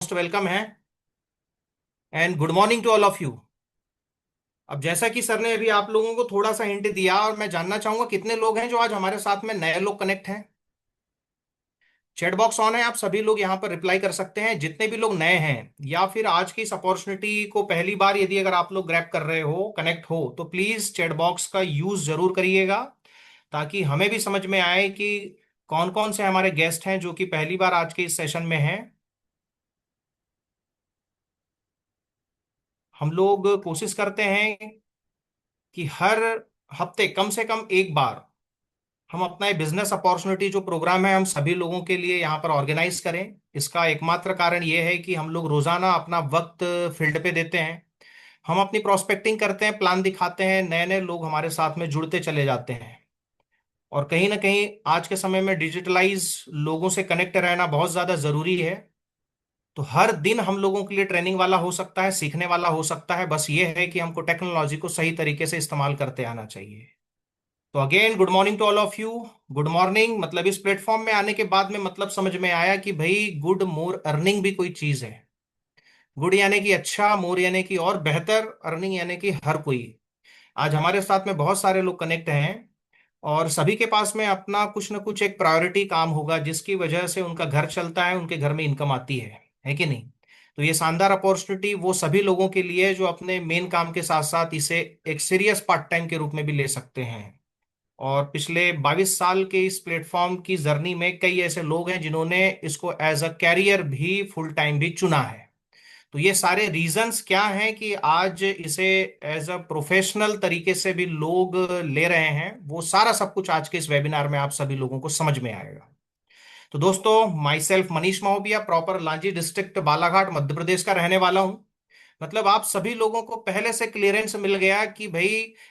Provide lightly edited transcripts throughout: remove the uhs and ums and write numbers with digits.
Most welcome है। And good morning to all of you. अब जैसा कि सर ने अभी आप लोगों को थोड़ा सा हिंट दिया, और मैं जानना चाहूंगा कितने लोग हैं जो आज हमारे साथ में नए लोग कनेक्ट हैं। चैट बॉक्स ऑन है, आप सभी लोग यहाँ पर रिप्लाई कर सकते हैं, जितने भी लोग नए हैं या फिर आज की इस अपॉर्चुनिटी को पहली बार यदि अगर आप लोग ग्रैब कर रहे हो, कनेक्ट हो, तो प्लीज चैट बॉक्स का यूज जरूर करिएगा, ताकि हमें भी समझ में आए कि कौन कौन से हमारे गेस्ट हैं जो कि पहली बार आज के इस सेशन में हैं। हम लोग कोशिश करते हैं कि हर हफ्ते कम से कम एक बार हम अपना ये बिजनेस अपॉर्चुनिटी जो प्रोग्राम है हम सभी लोगों के लिए यहाँ पर ऑर्गेनाइज करें। इसका एकमात्र कारण ये है कि हम लोग रोजाना अपना वक्त फील्ड पे देते हैं। हम अपनी प्रोस्पेक्टिंग करते हैं, प्लान दिखाते हैं, नए नए लोग हमारे साथ में जुड़ते चले जाते हैं। और कहीं ना कहीं आज के समय में डिजिटलाइज लोगों से कनेक्ट रहना बहुत ज्यादा जरूरी है। तो हर दिन हम लोगों के लिए ट्रेनिंग वाला हो सकता है, सीखने वाला हो सकता है, बस ये है कि हमको टेक्नोलॉजी को सही तरीके से इस्तेमाल करते आना चाहिए। तो again good morning to all of you. Good morning मतलब इस प्लेटफॉर्म में आने के बाद में मतलब समझ में आया कि भाई गुड मोर अर्निंग भी कोई चीज है। गुड यानी कि अच्छा, मोर यानी कि और बेहतर, अर्निंग यानी कि हर कोई। आज हमारे साथ में बहुत सारे लोग कनेक्ट हैं, और सभी के पास में अपना कुछ ना कुछ एक प्रायोरिटी काम होगा जिसकी वजह से उनका घर चलता है, उनके घर में इनकम आती है कि नहीं। तो ये शानदार अपॉर्चुनिटी वो सभी लोगों के लिए है जो अपने मेन काम के साथ साथ इसे एक सीरियस पार्ट टाइम के रूप में भी ले सकते हैं। और पिछले 22 साल के इस प्लेटफॉर्म की जर्नी में कई ऐसे लोग हैं जिन्होंने इसको एज अ कैरियर भी, फुल टाइम भी चुना है। तो ये सारे रीजंस क्या हैं कि आज इसे एज अ प्रोफेशनल तरीके से भी लोग ले रहे हैं, वो सारा सब कुछ आज के इस वेबिनार में आप सभी लोगों को समझ में आएगा। तो दोस्तों, myself Manish Mahobiya, proper Lanji district Balaghat Madhya Pradesh का रहने वाला हूँ। मतलब आप सभी लोगों को पहले से क्लियरेंस मिल गया कि भाई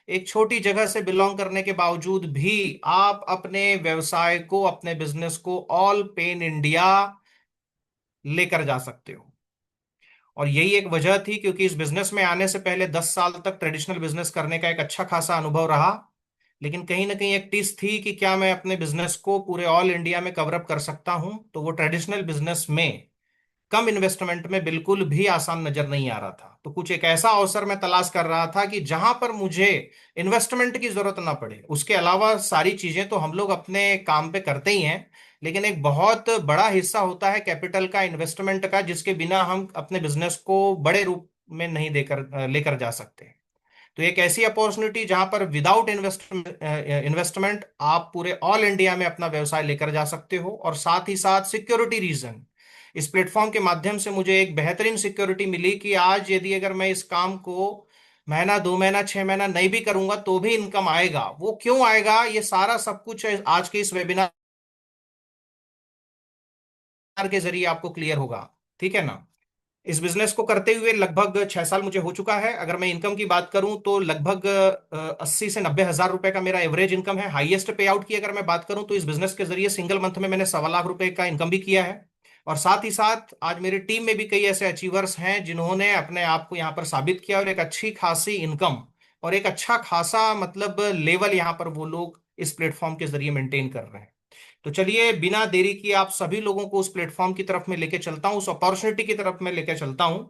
एक छोटी जगह से बिलोंग करने के बावजूद भी आप अपने व्यवसाय को, अपने बिजनेस को ऑल पेन इंडिया लेकर जा सकते हो। और यही एक वजह थी, क्योंकि इस बिजनेस में आने से पहले 10 साल तक ट्रेडिशनल बिजनेस करने का एक अच्छा खासा अनुभव रहा। लेकिन कहीं ना कहीं एक टिस थी कि क्या मैं अपने बिजनेस को पूरे ऑल इंडिया में कवरअप कर सकता हूं। तो वो ट्रेडिशनल बिजनेस में कम इन्वेस्टमेंट में बिल्कुल भी आसान नजर नहीं आ रहा था। तो कुछ एक ऐसा अवसर मैं तलाश कर रहा था कि जहां पर मुझे इन्वेस्टमेंट की जरूरत ना पड़े। उसके अलावा सारी चीजें तो हम लोग अपने काम पे करते ही हैं, लेकिन एक बहुत बड़ा हिस्सा होता है कैपिटल का, इन्वेस्टमेंट का, जिसके बिना हम अपने बिजनेस को बड़े रूप में नहीं देकर लेकर जा सकते। तो एक ऐसी अपॉर्चुनिटी जहां पर विदाउट इन्वेस्टमेंट आप पूरे ऑल इंडिया में अपना व्यवसाय लेकर जा सकते हो, और साथ ही साथ सिक्योरिटी रीजन, इस प्लेटफॉर्म के माध्यम से मुझे एक बेहतरीन सिक्योरिटी मिली कि आज यदि अगर मैं इस काम को महीना, 2 महीना, 6 महीना नहीं भी करूंगा तो भी इनकम आएगा। वो क्यों आएगा, ये सारा सब कुछ आज के इस वेबिनार के जरिए आपको क्लियर होगा। ठीक है ना। इस बिजनेस को करते हुए लगभग 6 साल मुझे हो चुका है। अगर मैं इनकम की बात करूं तो लगभग 80 से 90 हजार रुपए का मेरा एवरेज इनकम है। हाईएस्ट पे आउट की अगर मैं बात करूं तो इस बिजनेस के जरिए सिंगल मंथ में मैंने 1.25 लाख रुपए का इनकम भी किया है। और साथ ही साथ आज मेरी टीम में भी कई ऐसे अचीवर्स हैं जिन्होंने अपने आप को यहाँ पर साबित किया, और एक अच्छी खासी इनकम और एक अच्छा खासा मतलब लेवल यहाँ पर वो लोग इस प्लेटफॉर्म के जरिए मेंटेन कर रहे हैं। तो चलिए बिना देरी किए आप सभी लोगों को उस प्लेटफॉर्म की तरफ में लेके चलता हूं, उस अपॉर्चुनिटी की तरफ में लेके चलता हूं।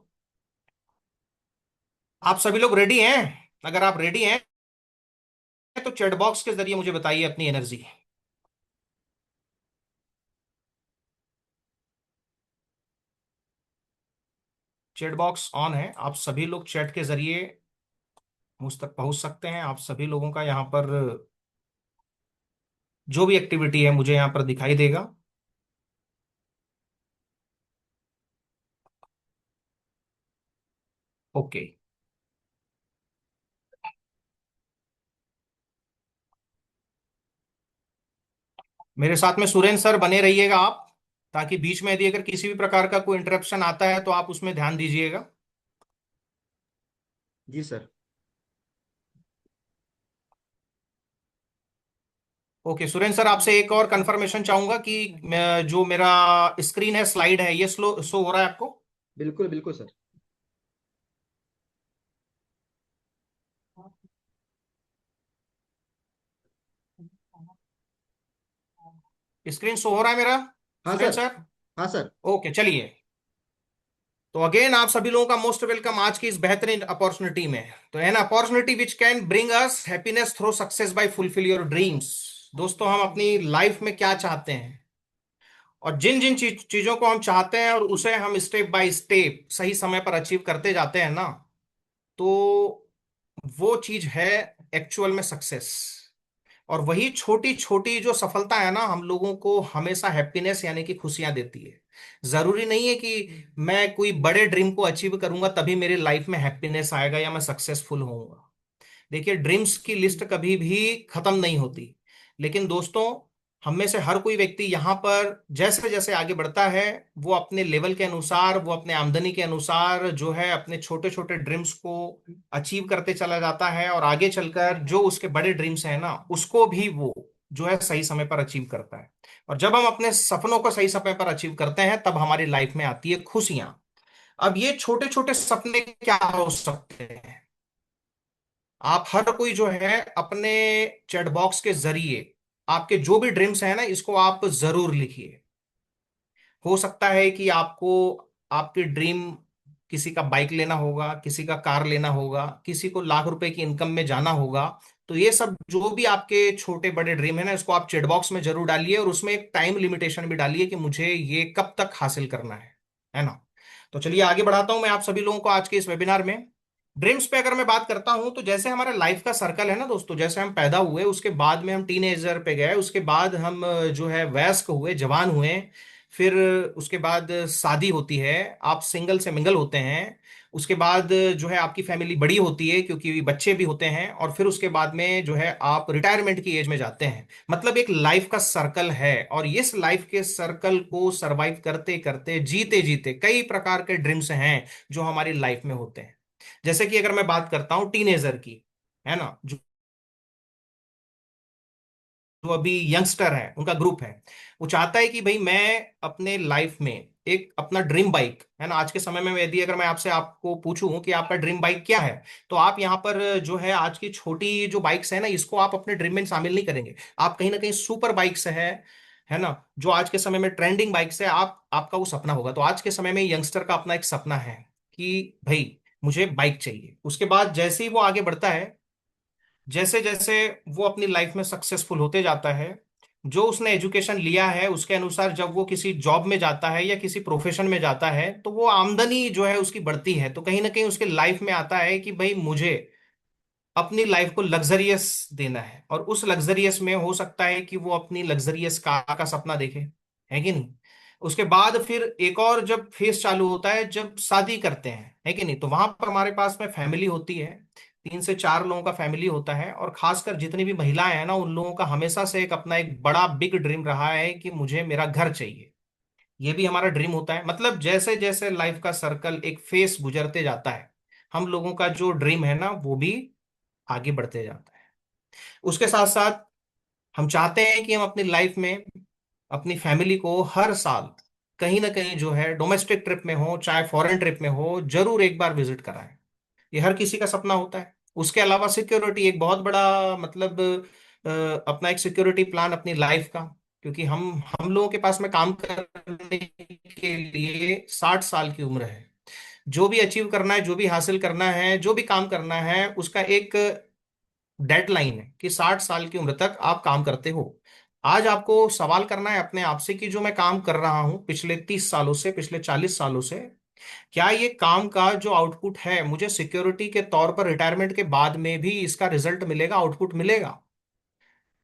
आप सभी लोग रेडी हैं? अगर आप रेडी हैं तो चैट बॉक्स के जरिए मुझे बताइए अपनी एनर्जी। चैट बॉक्स ऑन है, आप सभी लोग चैट के जरिए मुझ तक पहुंच सकते हैं। आप सभी लोगों का यहाँ पर जो भी एक्टिविटी है मुझे यहाँ पर दिखाई देगा। ओके। मेरे साथ में सुरेंद्र सर बने रहिएगा आप, ताकि बीच में यदि अगर किसी भी प्रकार का कोई इंटरप्शन आता है तो आप उसमें ध्यान दीजिएगा। जी सर। ओके सुरेंद्र सर, आपसे एक और कंफर्मेशन चाहूंगा कि जो मेरा स्क्रीन है, स्लाइड है, ये स्लो शो हो रहा है आपको? बिल्कुल बिल्कुल सर। स्क्रीन शो हो रहा है मेरा, हाँ सुरेंद्र सर। सर? हाँ सर। ओके चलिए। तो अगेन आप सभी लोगों का मोस्ट वेलकम आज की इस बेहतरीन अपॉर्चुनिटी में। तो an opportunity which can bring us happiness through success by fulfil your dreams. दोस्तों, हम अपनी लाइफ में क्या चाहते हैं और जिन जिन चीजों को हम चाहते हैं और उसे हम स्टेप बाय स्टेप सही समय पर अचीव करते जाते हैं ना, तो वो चीज है एक्चुअल में सक्सेस। और वही छोटी छोटी जो सफलता है ना, हम लोगों को हमेशा हैप्पीनेस यानी कि खुशियां देती है। जरूरी नहीं है कि मैं कोई बड़े ड्रीम को अचीव करूंगा तभी मेरी लाइफ में हैप्पीनेस आएगा या मैं सक्सेसफुल होऊंगा। देखिए, ड्रीम्स की लिस्ट कभी भी खत्म नहीं होती। लेकिन दोस्तों, हम में से हर कोई व्यक्ति यहाँ पर जैसे जैसे आगे बढ़ता है, वो अपने लेवल के अनुसार, वो अपने आमदनी के अनुसार जो है अपने छोटे छोटे ड्रीम्स को अचीव करते चला जाता है, और आगे चलकर जो उसके बड़े ड्रीम्स हैं ना, उसको भी वो जो है सही समय पर अचीव करता है। और जब हम अपने सपनों को सही समय पर अचीव करते हैं, तब हमारी लाइफ में आती है खुशियां। अब ये छोटे छोटे सपने क्या हो सकते हैं? आप हर कोई जो है अपने चैट बॉक्स के जरिए आपके जो भी ड्रीम्स हैं ना, इसको आप जरूर लिखिए। हो सकता है कि आपको आपके ड्रीम, किसी का बाइक लेना होगा, किसी का कार लेना होगा, किसी को लाख रुपए की इनकम में जाना होगा। तो ये सब जो भी आपके छोटे बड़े ड्रीम है ना, इसको आप चैट बॉक्स में जरूर डालिए, और उसमें एक टाइम लिमिटेशन भी डालिए कि मुझे ये कब तक हासिल करना है ना। तो चलिए आगे बढ़ाता हूं मैं आप सभी लोगों को आज के इस वेबिनार में। ड्रीम्स पे अगर मैं बात करता हूं, तो जैसे हमारा लाइफ का सर्कल है ना दोस्तों, जैसे हम पैदा हुए, उसके बाद में हम टीनेजर पे गए, उसके बाद हम जो है वयस्क हुए, जवान हुए, फिर उसके बाद शादी होती है, आप सिंगल से मिंगल होते हैं, उसके बाद जो है आपकी फैमिली बड़ी होती है क्योंकि बच्चे भी होते हैं, और फिर उसके बाद में जो है आप रिटायरमेंट की एज में जाते हैं। मतलब एक लाइफ का सर्कल है, और इस लाइफ के सर्कल को सरवाइव करते करते, जीते जीते, कई प्रकार के ड्रीम्स हैं जो हमारी लाइफ में होते हैं। जैसे कि अगर मैं बात करता हूं टीनेजर की, है ना, जो अभी यंगस्टर है, उनका ग्रुप है, वो चाहता है कि भाई मैं अपने लाइफ में एक अपना ड्रीम बाइक, है ना, आज के समय में यदि अगर मैं आपसे आपको पूछूं कि आपका ड्रीम बाइक क्या है, तो आप यहाँ पर जो है आज की छोटी जो बाइक्स है ना, इसको आप अपने ड्रीम में शामिल नहीं करेंगे। आप कहीं ना कहीं सुपर बाइक्स है ना, जो आज के समय में ट्रेंडिंग बाइक्स है, आप आपका वो सपना होगा। तो आज के समय में यंगस्टर का अपना एक सपना है कि भाई मुझे बाइक चाहिए। उसके बाद जैसे ही वो आगे बढ़ता है, जैसे जैसे वो अपनी लाइफ में सक्सेसफुल होते जाता है, जो उसने एजुकेशन लिया है उसके अनुसार जब वो किसी जॉब में जाता है या किसी प्रोफेशन में जाता है, तो वो आमदनी जो है उसकी बढ़ती है। तो कहीं ना कहीं उसके लाइफ में आता है कि भाई मुझे अपनी लाइफ को लग्जरियस देना है, और उस लग्जरियस में हो सकता है कि वो अपनी लग्जरियस कार का सपना देखे, है कि नहीं। उसके बाद फिर एक और जब फेस चालू होता है, जब शादी करते हैं, है कि नहीं, तो वहां पर हमारे पास में फैमिली होती है। 3 से 4 लोगों का फैमिली होता है, और खासकर जितनी भी महिलाएं हैं ना, उन लोगों का हमेशा से एक अपना एक बड़ा बिग ड्रीम रहा है कि मुझे मेरा घर चाहिए। ये भी हमारा ड्रीम होता है। मतलब जैसे जैसे लाइफ का सर्कल एक फेस गुजरते जाता है, हम लोगों का जो ड्रीम है ना, वो भी आगे बढ़ते जाता है। उसके साथ साथ हम चाहते हैं कि हम अपनी लाइफ में अपनी फैमिली को हर साल कहीं ना कहीं जो है डोमेस्टिक ट्रिप में हो चाहे फॉरेन ट्रिप में हो, जरूर एक बार विजिट कराएं। ये हर किसी का सपना होता है। उसके अलावा सिक्योरिटी एक बहुत बड़ा, मतलब अपना एक सिक्योरिटी प्लान अपनी लाइफ का, क्योंकि हम लोगों के पास में काम करने के लिए 60 साल की उम्र है। जो भी अचीव करना है, जो भी हासिल करना है, जो भी काम करना है, उसका एक डेडलाइन है कि 60 साल की उम्र तक आप काम करते हो। आज आपको सवाल करना है अपने आप से कि जो मैं काम कर रहा हूं पिछले 30 सालों से, पिछले 40 सालों से, क्या ये काम का जो आउटपुट है मुझे सिक्योरिटी के तौर पर रिटायरमेंट के बाद में भी इसका रिजल्ट मिलेगा, आउटपुट मिलेगा।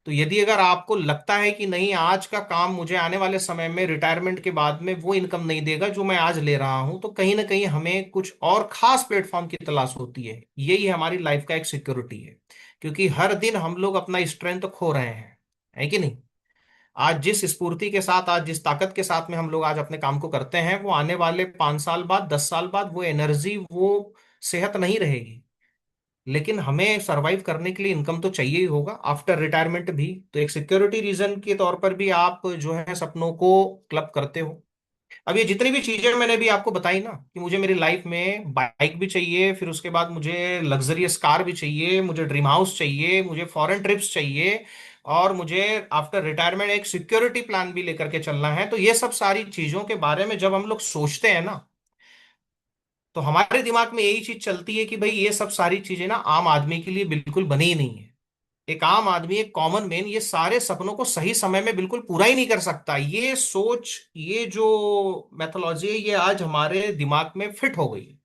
तो यदि अगर आपको लगता है कि नहीं, आज का काम मुझे आने वाले समय में रिटायरमेंट के बाद में वो इनकम नहीं देगा जो मैं आज ले रहा हूं, तो कहीं ना कहीं हमें कुछ और खास प्लेटफॉर्म की तलाश होती है। यही हमारी लाइफ का एक सिक्योरिटी है, क्योंकि हर दिन हम लोग अपना स्ट्रेंथ खो रहे हैं, है कि नहीं। आज जिस स्फूर्ति के साथ, आज जिस ताकत के साथ में हम लोग आज अपने काम को करते हैं, वो आने वाले 5 साल बाद, 10 साल बाद वो एनर्जी, वो सेहत नहीं रहेगी। लेकिन हमें सरवाइव करने के लिए इनकम तो चाहिए ही होगा आफ्टर रिटायरमेंट भी। तो एक सिक्योरिटी रीजन के तौर पर भी आप जो है सपनों को क्लब करते हो। अब ये जितनी भी चीजें मैंने भी आपको बताई ना, कि मुझे मेरी लाइफ में बाइक भी चाहिए, फिर उसके बाद मुझे लग्जरियस कार भी चाहिए, मुझे ड्रीम हाउस चाहिए, मुझे फॉरेन ट्रिप्स चाहिए, और मुझे आफ्टर रिटायरमेंट एक सिक्योरिटी प्लान भी लेकर के चलना है, तो ये सब सारी चीजों के बारे में जब हम लोग सोचते हैं ना, तो हमारे दिमाग में यही चीज चलती है कि भाई ये सब सारी चीजें ना आम आदमी के लिए बिल्कुल बनी ही नहीं है। एक आम आदमी, एक कॉमन मैन, ये सारे सपनों को सही समय में बिल्कुल पूरा ही नहीं कर सकता। ये सोच, ये जो मैथोलॉजी है, ये आज हमारे दिमाग में फिट हो गई है।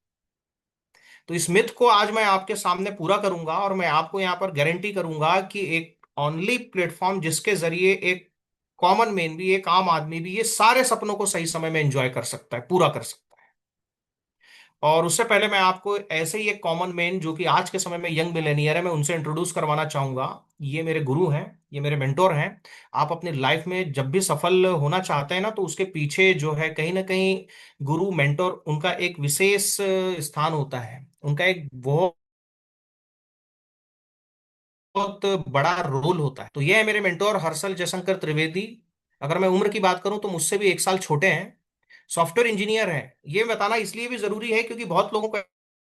तो इस मिथ को आज मैं आपके सामने पूरा करूंगा, और मैं आपको यहाँ पर गारंटी करूंगा कि एक ओनली प्लेटफॉर्म जिसके जरिए एक कॉमन मैन भी, एक आम आदमी भी ये सारे सपनों को सही समय में एंजॉय कर सकता है, पूरा कर सकता है। और उससे पहले मैं आपको ऐसे ही एक कॉमन मैन जो कि आज के समय में यंग मिलेनियर है, मैं उनसे इंट्रोड्यूस करवाना चाहूंगा। ये मेरे गुरु हैं, ये मेरे मेंटोर हैं। आप अपनी लाइफ में जब भी सफल होना चाहते हैं ना, तो उसके पीछे जो है कहीं ना कहीं गुरु, मेंटोर, उनका एक विशेष स्थान होता है। उनका एक बहुत बहुत बड़ा रोल होता है। तो ये है मेरे मेंटोर हर्षल जयशंकर त्रिवेदी। अगर मैं उम्र की बात करूं तो मुझसे भी 1 साल छोटे हैं। सॉफ्टवेयर इंजीनियर हैं। ये बताना इसलिए भी जरूरी है क्योंकि बहुत लोगों को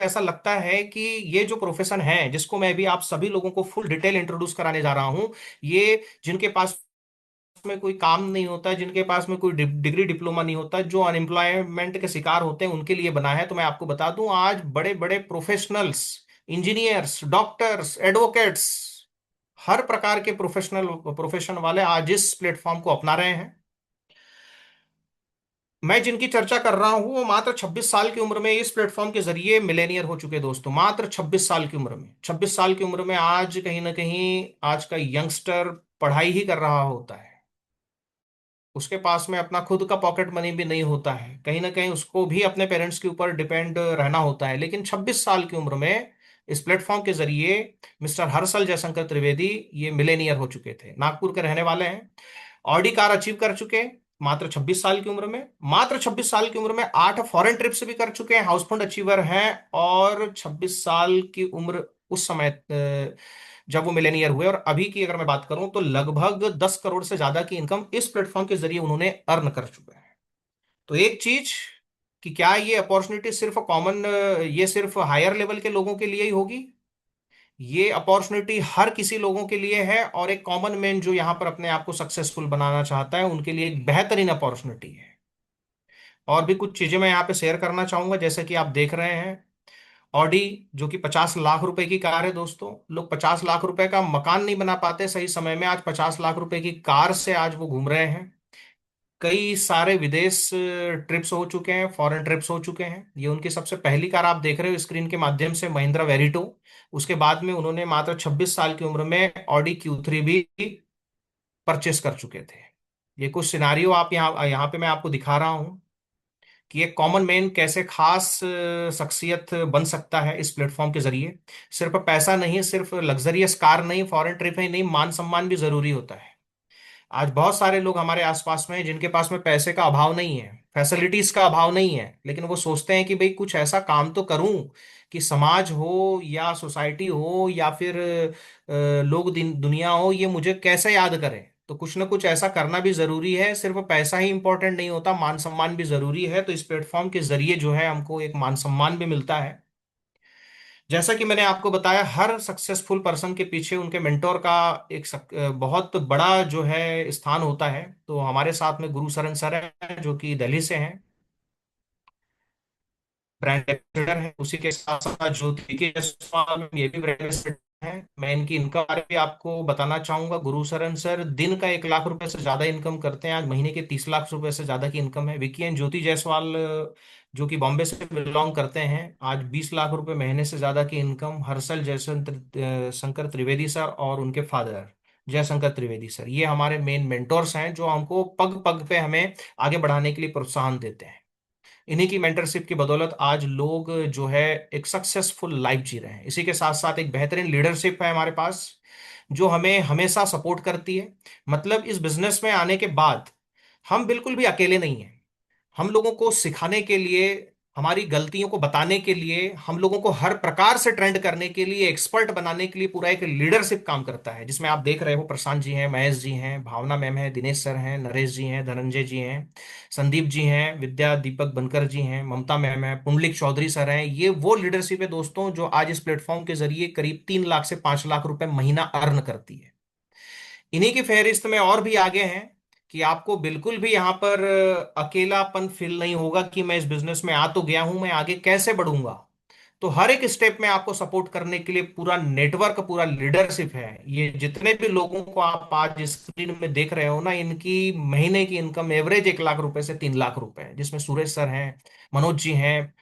ऐसा लगता है कि ये जो प्रोफेशन है, जिसको मैं भी आप सभी लोगों को फुल डिटेल इंट्रोड्यूस कराने जा रहा हूं, ये जिनके पास में कोई काम नहीं होता, जिनके पास में कोई डिग्री डिप्लोमा नहीं होता, जो अनएम्प्लॉयमेंट के शिकार होते हैं, उनके लिए बना है। तो मैं आपको बता दूं, आज बड़े बड़े प्रोफेशनल्स, इंजीनियर्स, डॉक्टर्स, एडवोकेट्स, हर प्रकार के प्रोफेशन वाले आज इस प्लेटफॉर्म को अपना रहे हैं। मैं जिनकी चर्चा कर रहा हूं वो मात्र 26 साल की उम्र में इस प्लेटफॉर्म के जरिए मिलेनियर हो चुके हैं दोस्तों। मात्र 26 साल की उम्र में, 26 साल की उम्र में आज कहीं ना कहीं आज का यंगस्टर पढ़ाई ही कर रहा होता है। उसके पास में अपना खुद का पॉकेट मनी भी नहीं होता है, कहीं ना कहीं उसको भी अपने पेरेंट्स के ऊपर डिपेंड रहना होता है। लेकिन 26 साल की उम्र में इस प्लेटफॉर्म के जरिए मिस्टर हर्षल जयशंकर त्रिवेदी ये मिलेनियर हो चुके थे। नागपुर के रहने वाले हैं। ऑडी कार अचीव कर चुके हैं मात्र 26 साल की उम्र में। मात्र 26 साल की उम्र में 8 फॉरेन ट्रिप्स भी कर चुके हैं, हाउसफुल अचीवर हैं। और 26 साल की उम्र उस समय जब वो मिलेनियर हुए, और अभी की अगर मैं बात करूं तो लगभग 10 करोड़ से ज्यादा की इनकम इस प्लेटफॉर्म के जरिए उन्होंने अर्न कर चुके हैं। तो एक चीज, कि क्या ये अपॉर्चुनिटी सिर्फ कॉमन, ये सिर्फ हायर लेवल के लोगों के लिए ही होगी? ये अपॉर्चुनिटी हर किसी लोगों के लिए है, और एक कॉमन मैन जो यहां पर अपने आप को सक्सेसफुल बनाना चाहता है, उनके लिए एक बेहतरीन अपॉर्चुनिटी है। और भी कुछ चीजें मैं यहाँ पे शेयर करना चाहूंगा। जैसे कि आप देख रहे हैं, ऑडी जो कि 50 लाख रुपए की कार है दोस्तों। लोग 50 लाख रुपए का मकान नहीं बना पाते सही समय में, आज 50 लाख रुपए की कार से आज वो घूम रहे हैं। कई सारे विदेश ट्रिप्स हो चुके हैं, फॉरेन ट्रिप्स हो चुके हैं। ये उनकी सबसे पहली कार आप देख रहे हो स्क्रीन के माध्यम से, महिंद्रा वेरिटो। उसके बाद में उन्होंने मात्र 26 साल की उम्र में ऑडी Q3 भी परचेस कर चुके थे। ये कुछ सिनारियो आप यहाँ यहाँ पे मैं आपको दिखा रहा हूँ कि एक कॉमन मैन कैसे खास शख्सियत बन सकता है इस प्लेटफॉर्म के जरिए। सिर्फ पैसा नहीं, सिर्फ लग्जरियस कार नहीं, फॉरेन ट्रिप ही नहीं, मान सम्मान भी जरूरी होता है। आज बहुत सारे लोग हमारे आसपास में हैं जिनके पास में पैसे का अभाव नहीं है, फैसिलिटीज का अभाव नहीं है, लेकिन वो सोचते हैं कि भाई कुछ ऐसा काम तो करूं कि समाज हो या सोसाइटी हो या फिर लोग दुनिया हो, ये मुझे कैसे याद करें। तो कुछ ना कुछ ऐसा करना भी जरूरी है। सिर्फ पैसा ही इंपॉर्टेंट नहीं होता, मान सम्मान भी जरूरी है। तो इस प्लेटफॉर्म के जरिए जो है हमको एक मान सम्मान भी मिलता है। जैसा कि मैंने आपको बताया, हर सक्सेसफुल पर्सन के पीछे उनके मेंटोर का एक बहुत बड़ा जो है स्थान होता है। तो हमारे साथ में गुरु सरन सर है जो कि दिल्ली से हैं, ब्रांड एम्बेसडर है। उसी के साथ साथ जो तरीके जायसवाल, ये भी ब्रांड एम्बेसडर है। मैं इनकी इनकम बारे में आपको बताना चाहूंगा। गुरु सरन सर दिन का 1 लाख रुपए से ज्यादा इनकम करते हैं। आज महीने के 30 लाख रुपए से ज्यादा की इनकम है। विकी एंड ज्योति जायसवाल जो कि बॉम्बे से बिलोंग करते हैं, आज 20 लाख रुपए महीने से ज्यादा की इनकम। हर्षल जयशंकर शंकर त्रिवेदी सर और उनके फादर जयशंकर त्रिवेदी सर, ये हमारे मेन मेंटोर्स हैं जो हमको पग पग पे हमें आगे बढ़ाने के लिए प्रोत्साहन देते हैं। इन्हीं की मेंटरशिप की बदौलत आज लोग जो है एक सक्सेसफुल लाइफ जी रहे हैं। इसी के साथ साथ एक बेहतरीन लीडरशिप है हमारे पास जो हमें हमेशा सपोर्ट करती है। मतलब इस बिजनेस में आने के बाद हम बिल्कुल भी अकेले नहीं हैं। हम लोगों को सिखाने के लिए, हमारी गलतियों को बताने के लिए, हम लोगों को हर प्रकार से ट्रेंड करने के लिए, एक्सपर्ट बनाने के लिए पूरा एक लीडरशिप काम करता है। जिसमें आप देख रहे हो प्रशांत जी हैं, महेश जी हैं, भावना मैम है, दिनेश सर हैं, नरेश जी हैं, धनंजय जी हैं, संदीप जी हैं, विद्या दीपक बनकर जी हैं, ममता मैम है, पुंडलिक चौधरी सर हैं। ये वो लीडरशिप है दोस्तों जो आज इस प्लेटफॉर्म के जरिए करीब 3 लाख से 5 लाख रुपए महीना अर्न करती है। इन्हीं की फहरिस्त में और भी आगे हैं कि आपको बिल्कुल भी यहाँ पर अकेलापन फील नहीं होगा कि मैं इस बिजनेस में आ तो गया हूं, मैं आगे कैसे बढ़ूंगा। तो हर एक स्टेप में आपको सपोर्ट करने के लिए पूरा नेटवर्क, पूरा लीडरशिप है। ये जितने भी लोगों को आप आज स्क्रीन में देख रहे हो ना, इनकी महीने की इनकम एवरेज 1 लाख रुपए से 3 लाख रुपए है, जिसमें सुरेश सर हैं, मनोज जी हैं,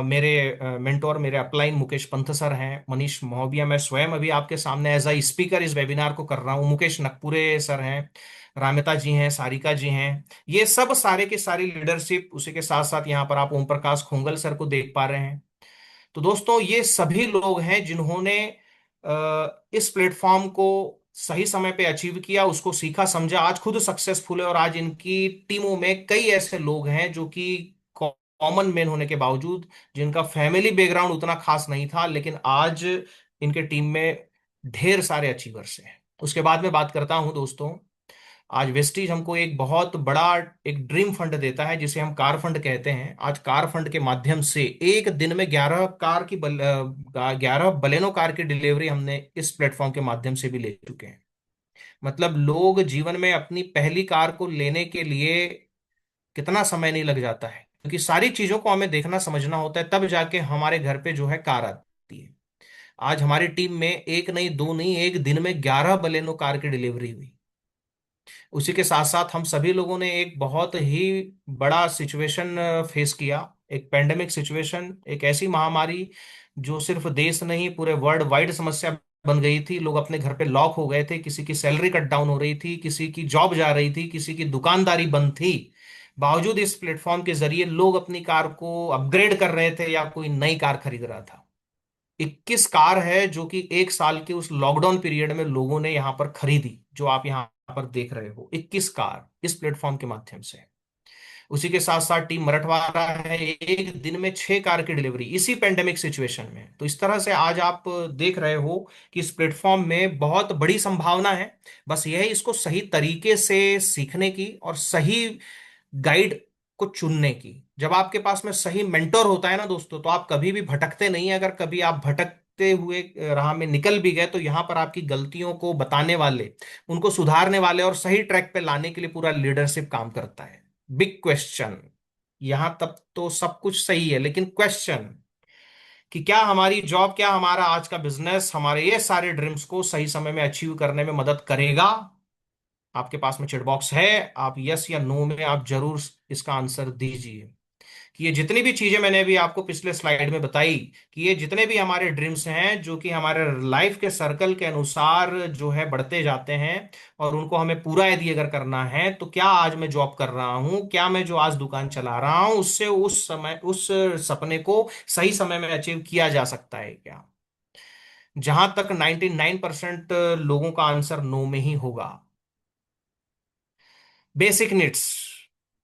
मेरे मेंटोर, मेरे अपलाइन मुकेश पंथ सर हैं, मनीष महोबिया, मैं स्वयं अभी आपके सामने एज अ स्पीकर इस वेबिनार को कर रहा हूँ, मुकेश नकपुरे सर हैं, रामिता जी हैं, सारिका जी हैं। ये सब सारे के सारी लीडरशिप, उसी के साथ साथ यहाँ पर आप ओम प्रकाश खोंगल सर को देख पा रहे हैं। तो दोस्तों, ये सभी लोग हैं जिन्होंने इस प्लेटफॉर्म को सही समय पे अचीव किया, उसको सीखा समझा, आज खुद सक्सेसफुल है। और आज इनकी टीमों में कई ऐसे लोग हैं जो कि कॉमन मैन होने के बावजूद, जिनका फैमिली बैकग्राउंड उतना खास नहीं था, लेकिन आज इनके टीम में ढेर सारे अचीवर्स हैं। उसके बाद में बात करता हूं दोस्तों, आज वेस्टीज हमको एक बहुत बड़ा एक ड्रीम फंड देता है, जिसे हम कार फंड कहते हैं। आज कार फंड के माध्यम से एक दिन में 11 बलेनो कार की डिलीवरी हमने इस प्लेटफॉर्म के माध्यम से भी ले चुके हैं। मतलब लोग जीवन में अपनी पहली कार को लेने के लिए कितना समय नहीं लग जाता है, क्योंकि सारी चीजों को हमें देखना समझना होता है, तब जाके हमारे घर पे जो है कार आती है। आज हमारी टीम में एक नहीं, दो नहीं, एक दिन में 11 बलेनो कार की डिलीवरी हुई। उसी के साथ साथ हम सभी लोगों ने एक बहुत ही बड़ा सिचुएशन फेस किया, एक पेंडेमिक सिचुएशन, एक ऐसी महामारी जो सिर्फ देश नहीं पूरे वर्ल्ड वाइड समस्या बन गई थी। लोग अपने घर पे लॉक हो गए थे, किसी की सैलरी कट डाउन हो रही थी, किसी की जॉब जा रही थी, किसी की दुकानदारी बंद थी। बावजूद इस प्लेटफॉर्म के जरिए लोग अपनी कार को अपग्रेड कर रहे थे या कोई नई कार खरीद रहा था। 21 कार है जो कि 1 साल के उस लॉकडाउन पीरियड में लोगों ने यहां पर खरीदी, जो आप यहां पर देख रहे हो, 21 कार इस प्लेटफॉर्म के माध्यम से। उसी के साथ साथ टीम मराठवाड़ा है, एक दिन में 6 कार की डिलीवरी इसी पेंडेमिक सिचुएशन में। तो इस तरह से आज आप देख रहे हो कि इस प्लेटफॉर्म में बहुत बड़ी संभावना है। बस यह है इसको सही तरीके से सीखने की और सही गाइड को चुनने की। जब आपके पास में सही मेंटोर होता है ना दोस्तों, तो आप कभी भी भटकते नहीं हैं। अगर कभी आप भटकते हुए राह में निकल भी गए, तो यहाँ पर आपकी गलतियों को बताने वाले, उनको सुधारने वाले और सही ट्रैक पे लाने के लिए पूरा लीडरशिप काम करता है। बिग क्वेश्चन, यहां तक तो सब कुछ सही है, लेकिन क्वेश्चन कि क्या हमारी जॉब, क्या हमारा आज का बिजनेस हमारे ये सारे ड्रीम्स को सही समय में अचीव करने में मदद करेगा? आपके पास में चैट बॉक्स है, आप यस या नो में आप जरूर इसका आंसर दीजिए। कि ये जितनी भी चीजें मैंने अभी आपको पिछले स्लाइड में बताई, कि ये जितने भी हमारे ड्रीम्स हैं जो कि हमारे लाइफ के सर्कल के अनुसार जो है बढ़ते जाते हैं, और उनको हमें पूरा यदि अगर करना है, तो क्या आज मैं जॉब कर रहा हूं, क्या मैं जो आज दुकान चला रहा हूं, उससे उस समय उस सपने को सही समय में अचीव किया जा सकता है क्या? जहां तक 99% लोगों का आंसर नो में ही होगा। बेसिक नीड्स,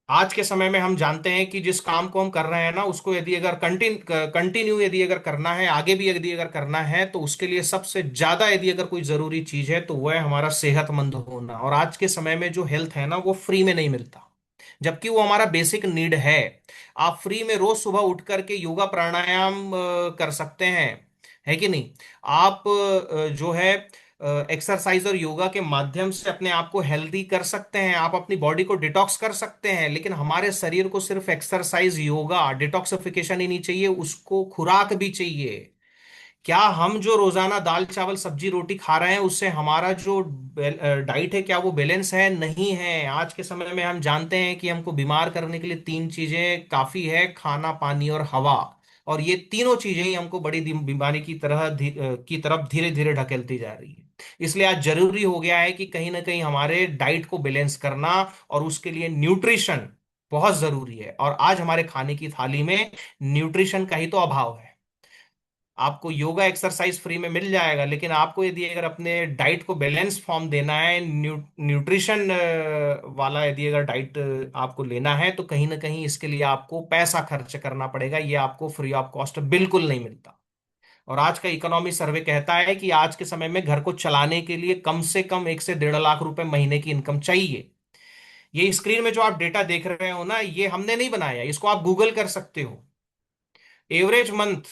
आज के समय में हम जानते हैं कि जिस काम को हम कर रहे हैं ना, उसको यदि अगर कंटिन्यू यदि अगर करना है, आगे भी यदि अगर करना है, तो उसके लिए सबसे ज्यादा यदि अगर कोई जरूरी चीज है, तो वह है हमारा सेहतमंद होना। और आज के समय में जो हेल्थ है ना, वो फ्री में नहीं मिलता, जबकि वो हमारा बेसिक नीड है। आप फ्री में रोज सुबह उठ करके योगा प्राणायाम कर सकते हैं, है कि नहीं? आप जो है एक्सरसाइज और योगा के माध्यम से अपने आप को हेल्दी कर सकते हैं, आप अपनी बॉडी को डिटॉक्स कर सकते हैं। लेकिन हमारे शरीर को सिर्फ एक्सरसाइज, योगा, डिटॉक्सिफिकेशन ही नहीं चाहिए, उसको खुराक भी चाहिए। क्या हम जो रोजाना दाल चावल सब्जी रोटी खा रहे हैं, उससे हमारा जो डाइट है, क्या वो बैलेंस है? नहीं है। आज के समय में हम जानते हैं कि हमको बीमार करने के लिए 3 चीजें काफी है: खाना, पानी और हवा। और ये तीनों चीजें ही हमको बड़ी बीमारी की की तरफ धीरे धीरे ढकेलती जा रही है। इसलिए आज जरूरी हो गया है कि कहीं ना कहीं हमारे डाइट को बैलेंस करना, और उसके लिए न्यूट्रिशन बहुत जरूरी है। और आज हमारे खाने की थाली में न्यूट्रिशन का ही तो अभाव है। आपको योगा एक्सरसाइज फ्री में मिल जाएगा, लेकिन आपको यदि अगर अपने डाइट को बैलेंस फॉर्म देना है, न्यूट्रिशन वाला यदि अगर डाइट आपको लेना है, तो कहीं ना कहीं इसके लिए आपको पैसा खर्च करना पड़ेगा। ये आपको फ्री ऑफ कॉस्ट बिल्कुल नहीं मिलता। और आज का इकोनॉमी सर्वे कहता है कि आज के समय में घर को चलाने के लिए कम से कम 1 से 1.5 लाख रुपए महीने की इनकम चाहिए। ये स्क्रीन में जो आप डेटा देख रहे हो ना, ये हमने नहीं बनाया, इसको आप गूगल कर सकते हो। एवरेज मंथ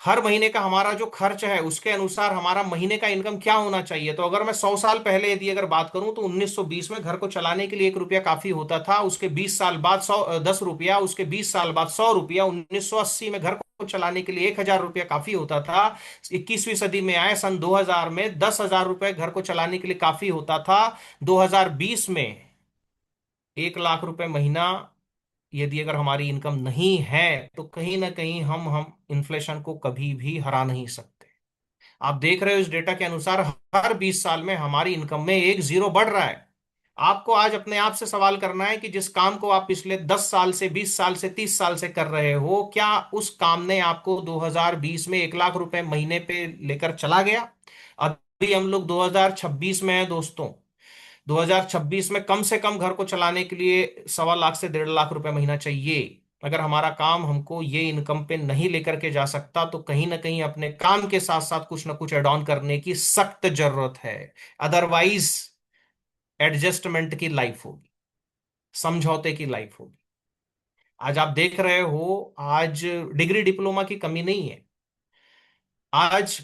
हर महीने का हमारा जो खर्च है उसके अनुसार हमारा महीने का इनकम क्या होना चाहिए। तो अगर मैं 100 साल पहले यदि अगर बात करूं तो 1920 में घर को चलाने के लिए 1 रुपया काफी होता था, उसके 20 साल बाद 10 रुपया, उसके 20 साल बाद 100 रुपया, 1980 में घर को चलाने के लिए 1,000 रुपया काफी होता था। 21वीं सदी में आए सन 2000 में 10,000 रुपये घर को चलाने के लिए काफी होता था। 2020 में 1 लाख रुपए महीना यदि अगर हमारी इनकम नहीं है तो कहीं ना कहीं हम इन्फ्लेशन को कभी भी हरा नहीं सकते। आप देख रहे हो इस डेटा के अनुसार हर 20 साल में हमारी इनकम में एक जीरो बढ़ रहा है। आपको आज अपने आप से सवाल करना है कि जिस काम को आप पिछले 10 साल से, 20 साल से, 30 साल से कर रहे हो, क्या उस काम ने आपको 2020 में 1 लाख रुपए महीने पे लेकर चला गया? अभी हम लोग 2026 में हैं दोस्तों। 2026 में कम से कम घर को चलाने के लिए 1.25 लाख से 1.5 लाख रुपए महीना चाहिए। अगर हमारा काम हमको ये इनकम पे नहीं लेकर के जा सकता तो कहीं ना कहीं अपने काम के साथ साथ कुछ ना कुछ एड ऑन करने की सख्त जरूरत है। अदरवाइज एडजस्टमेंट की लाइफ होगी, समझौते की लाइफ होगी। आज आप देख रहे हो, आज डिग्री डिप्लोमा की कमी नहीं है। आज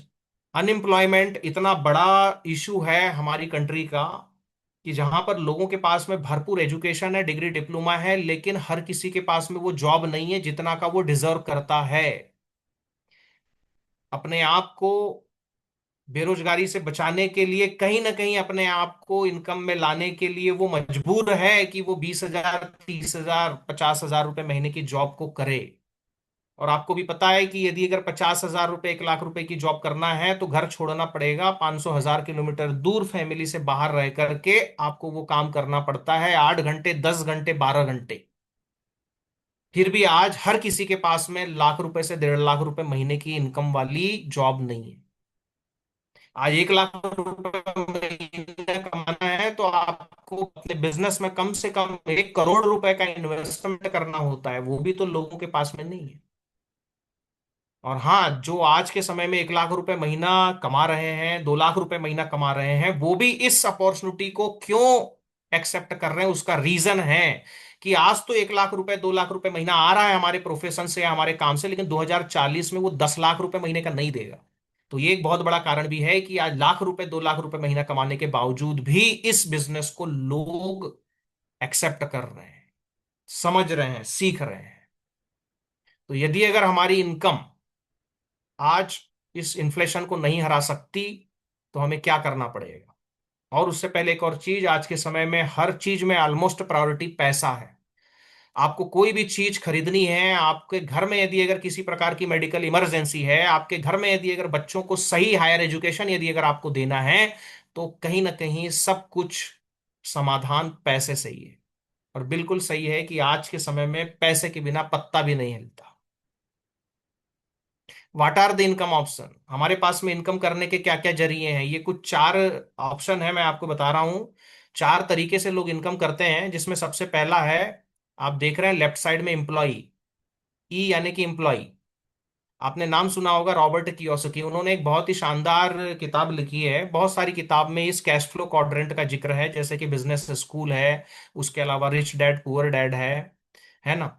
अनएम्प्लॉयमेंट इतना बड़ा इशू है हमारी कंट्री का कि जहां पर लोगों के पास में भरपूर एजुकेशन है, डिग्री डिप्लोमा है, लेकिन हर किसी के पास में वो जॉब नहीं है जितना का वो डिजर्व करता है। अपने आप को बेरोजगारी से बचाने के लिए, कहीं ना कहीं अपने आप को इनकम में लाने के लिए वो मजबूर है कि वो 20,000, 30,000, 50,000 रुपए महीने की जॉब को करे। और आपको भी पता है कि यदि अगर 50,000 रुपए, 1 लाख रुपए की जॉब करना है तो घर छोड़ना पड़ेगा 500, 1,000 किलोमीटर दूर, फैमिली से बाहर रह करके आपको वो काम करना पड़ता है, 8 घंटे, 10 घंटे, 12 घंटे। फिर भी आज हर किसी के पास में लाख रुपए से 1.5 लाख रुपए महीने की इनकम वाली जॉब नहीं है। आज 1 लाख रुपए महीने कमाना है तो आपको अपने बिजनेस में कम से कम 1 करोड़ रुपए का इन्वेस्टमेंट करना होता है, वो भी तो लोगों के पास में नहीं है। और हाँ, जो आज के समय में 1 लाख रुपए महीना कमा रहे हैं, 2 लाख रुपए महीना कमा रहे हैं, वो भी इस अपॉर्चुनिटी को क्यों एक्सेप्ट कर रहे हैं, उसका रीजन है कि आज तो 1 लाख रुपए, 2 लाख रुपए महीना आ रहा है हमारे प्रोफेशन से या हमारे काम से, लेकिन 2040 में वो 10 लाख रुपए महीने का नहीं देगा। तो ये एक बहुत बड़ा कारण भी है कि आज लाख रुपए, 2 लाख रुपए महीना कमाने के बावजूद भी इस बिजनेस को लोग एक्सेप्ट कर रहे हैं, समझ रहे हैं, सीख रहे हैं। तो यदि अगर हमारी इनकम आज इस इन्फ्लेशन को नहीं हरा सकती तो हमें क्या करना पड़ेगा? और उससे पहले एक और चीज, आज के समय में हर चीज में ऑलमोस्ट प्रायोरिटी पैसा है। आपको कोई भी चीज खरीदनी है, आपके घर में यदि अगर किसी प्रकार की मेडिकल इमरजेंसी है, आपके घर में यदि अगर बच्चों को सही हायर एजुकेशन यदि अगर आपको देना है, तो कहीं ना कहीं सब कुछ समाधान पैसे से ही है। और बिल्कुल सही है कि आज के समय में पैसे के बिना पत्ता भी नहीं हिलता। What are the income option? हमारे पास में इनकम करने के क्या क्या जरिए हैं, ये कुछ 4 ऑप्शन है, मैं आपको बता रहा हूं। 4 तरीके से लोग इनकम करते हैं, जिसमें सबसे पहला है, आप देख रहे हैं लेफ्ट साइड में, एम्प्लॉय। ई यानी कि एम्प्लॉय। आपने नाम सुना होगा रॉबर्ट कियोसाकी, उन्होंने एक बहुत ही शानदार किताब लिखी है। बहुत सारी किताब में इस कैश फ्लो क्वाड्रेंट का जिक्र है, जैसे कि बिजनेस स्कूल है, उसके अलावा रिच डैड पुअर डैड है ना,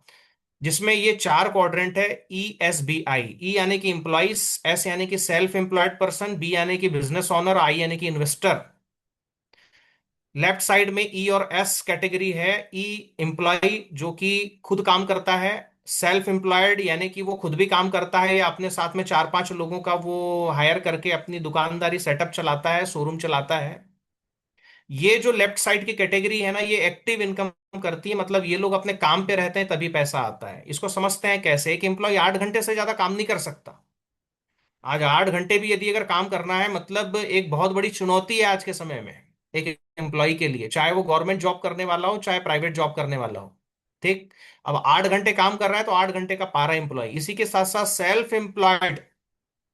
जिसमें ये 4 क्वाड्रेंट है। ESBI, ई यानी कि इंप्लॉइज, एस यानी कि सेल्फ एम्प्लॉयड पर्सन, बी यानी कि बिजनेस ऑनर, आई यानी कि इन्वेस्टर। लेफ्ट साइड में ई और एस कैटेगरी है। ई एम्प्लॉय जो कि खुद काम करता है, सेल्फ एम्प्लॉयड यानी कि वो खुद भी काम करता है या अपने साथ में 4-5 लोगों का वो हायर करके अपनी दुकानदारी सेटअप चलाता है, शोरूम चलाता है। ये जो लेफ्ट साइड की कैटेगरी है ना, ये एक्टिव इनकम करती है, मतलब ये लोग अपने काम पे रहते हैं तभी पैसा आता है। इसको समझते हैं कैसे? एक एम्प्लॉय 8 घंटे से ज्यादा काम नहीं कर सकता। आज 8 घंटे भी यदि अगर काम करना है, मतलब एक बहुत बड़ी चुनौती है आज के समय में एक एम्प्लॉय के लिए, चाहे वो गवर्नमेंट जॉब करने वाला हो चाहे प्राइवेट जॉब करने वाला हो। ठीक। अब 8 घंटे काम कर रहा है तो 8 घंटे का पारा एम्प्लॉय। इसी के साथ साथ सेल्फ एम्प्लॉयड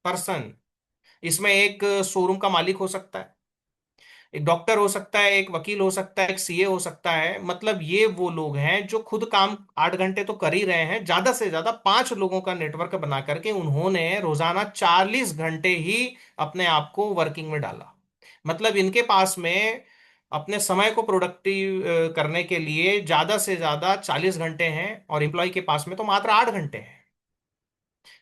पर्सन, इसमें एक शोरूम का मालिक हो सकता है, एक डॉक्टर हो सकता है, एक वकील हो सकता है, एक सीए हो सकता है। मतलब ये वो लोग हैं जो खुद काम 8 घंटे तो कर ही रहे हैं, ज्यादा से ज्यादा 5 लोगों का नेटवर्क बना करके उन्होंने रोजाना 40 घंटे ही अपने आप को वर्किंग में डाला। मतलब इनके पास में अपने समय को प्रोडक्टिव करने के लिए ज्यादा से ज्यादा 40 घंटे हैं, और एम्प्लॉय के पास में तो मात्र 8 घंटे हैं।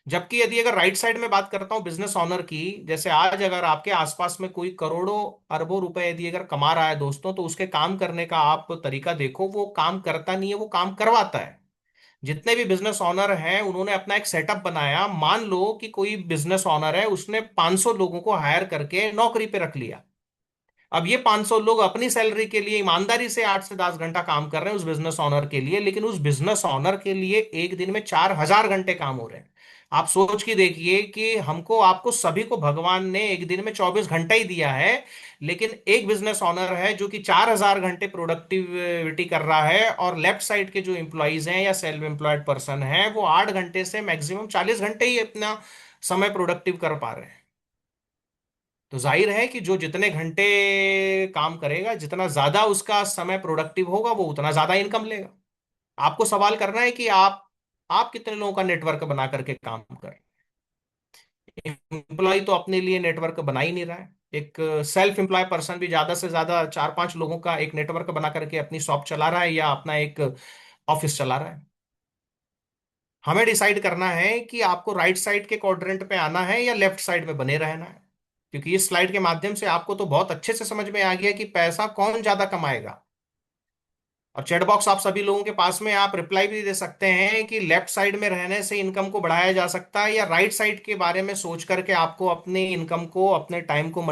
जबकि यदि अगर राइट साइड में बात करता हूँ बिजनेस ऑनर की, जैसे आज अगर आपके आसपास में कोई करोड़ों अरबों रुपए यदि अगर कमा रहा है दोस्तों, तो उसके काम करने का आप तरीका देखो, वो काम करता नहीं है, वो काम करवाता है। जितने भी बिजनेस ऑनर हैं उन्होंने अपना एक सेटअप बनाया। मान लो कि कोई बिजनेस ऑनर है, उसने 500 लोगों को हायर करके नौकरी पे रख लिया। अब ये 500 लोग अपनी सैलरी के लिए ईमानदारी से 8 से 10 घंटा काम कर रहे हैं उस बिजनेस ऑनर के लिए, लेकिन उस बिजनेस ऑनर के लिए एक दिन में 4,000 घंटे काम हो रहे हैं। आप सोच के देखिए कि हमको आपको सभी को भगवान ने एक दिन में 24 घंटा ही दिया है, लेकिन एक बिजनेस ऑनर है जो कि 4,000 घंटे प्रोडक्टिविटी कर रहा है, और लेफ्ट साइड के जो एम्प्लॉयज हैं या सेल्फ एम्प्लॉयड पर्सन है वो 8 घंटे से मैक्सिमम 40 घंटे ही अपना समय प्रोडक्टिव कर पा रहे हैं। तो जाहिर है कि जो जितने घंटे काम करेगा, जितना ज्यादा उसका समय प्रोडक्टिव होगा, वो उतना ज्यादा इनकम लेगा। आपको सवाल करना है कि आप कितने लोगों का नेटवर्क बना करके काम करें। एम्प्लॉय तो अपने लिए नेटवर्क बना ही नहीं रहा है। एक सेल्फ एम्प्लॉय पर्सन भी ज्यादा से ज्यादा 4-5 लोगों का एक नेटवर्क बना करके अपनी शॉप चला रहा है या अपना एक ऑफिस चला रहा है। हमें डिसाइड करना है कि आपको राइट साइड के क्वाड्रेंट पे आना है या लेफ्ट साइड में बने रहना है। क्योंकि इस स्लाइड के माध्यम से आपको तो बहुत अच्छे से समझ में आ गया कि पैसा कौन ज्यादा कमाएगा। और चैट बॉक्स आप सभी लोगों के पास में, आप रिप्लाई भी दे सकते हैं कि लेफ्ट साइड में रहने से इनकम को बढ़ाया जा सकता है, या राइट साइड के बारे में सोच करके आपको अपने इनकम को, अपने टाइम को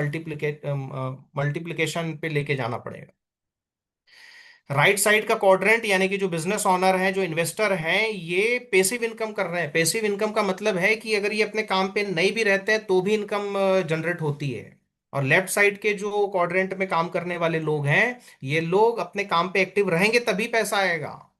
मल्टीप्लिकेशन पे लेके जाना पड़ेगा। राइट साइड का क्वाड्रेंट यानी कि जो बिजनेस ऑनर है, जो इन्वेस्टर हैं, ये पेसिव इनकम कर रहे हैं। पेसिव इनकम का मतलब है कि अगर ये अपने काम पे नहीं भी रहते हैं तो भी इनकम जनरेट होती है। और लेफ्ट साइड के जो क्वाड्रेंट में काम करने वाले लोग हैं, ये लोग अपने काम पे एक्टिव रहेंगे तभी पैसा आएगा।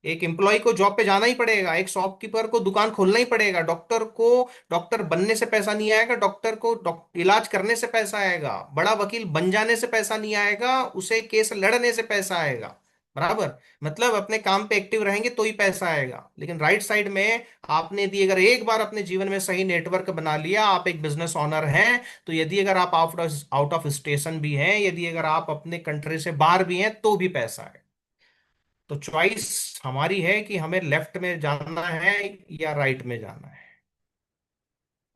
एक एम्प्लॉय को जॉब पे जाना ही पड़ेगा, एक शॉपकीपर को दुकान खोलना ही पड़ेगा, डॉक्टर को डॉक्टर बनने से पैसा नहीं आएगा, डॉक्टर को इलाज करने से पैसा आएगा, बड़ा वकील बन जाने से पैसा नहीं आएगा, उसे केस लड़ने से पैसा आएगा। बराबर। मतलब अपने काम पे एक्टिव रहेंगे तो ही पैसा आएगा। लेकिन राइट साइड में आपने यदि अगर एक बार अपने जीवन में सही नेटवर्क बना लिया, आप एक बिजनेस ऑनर हैं, तो यदि अगर आप आउट ऑफ स्टेशन भी हैं, यदि अगर आप अपने कंट्री से बाहर भी हैं, तो भी पैसा है। तो चॉइस हमारी है कि हमें लेफ्ट में जाना है या राइट में जाना है।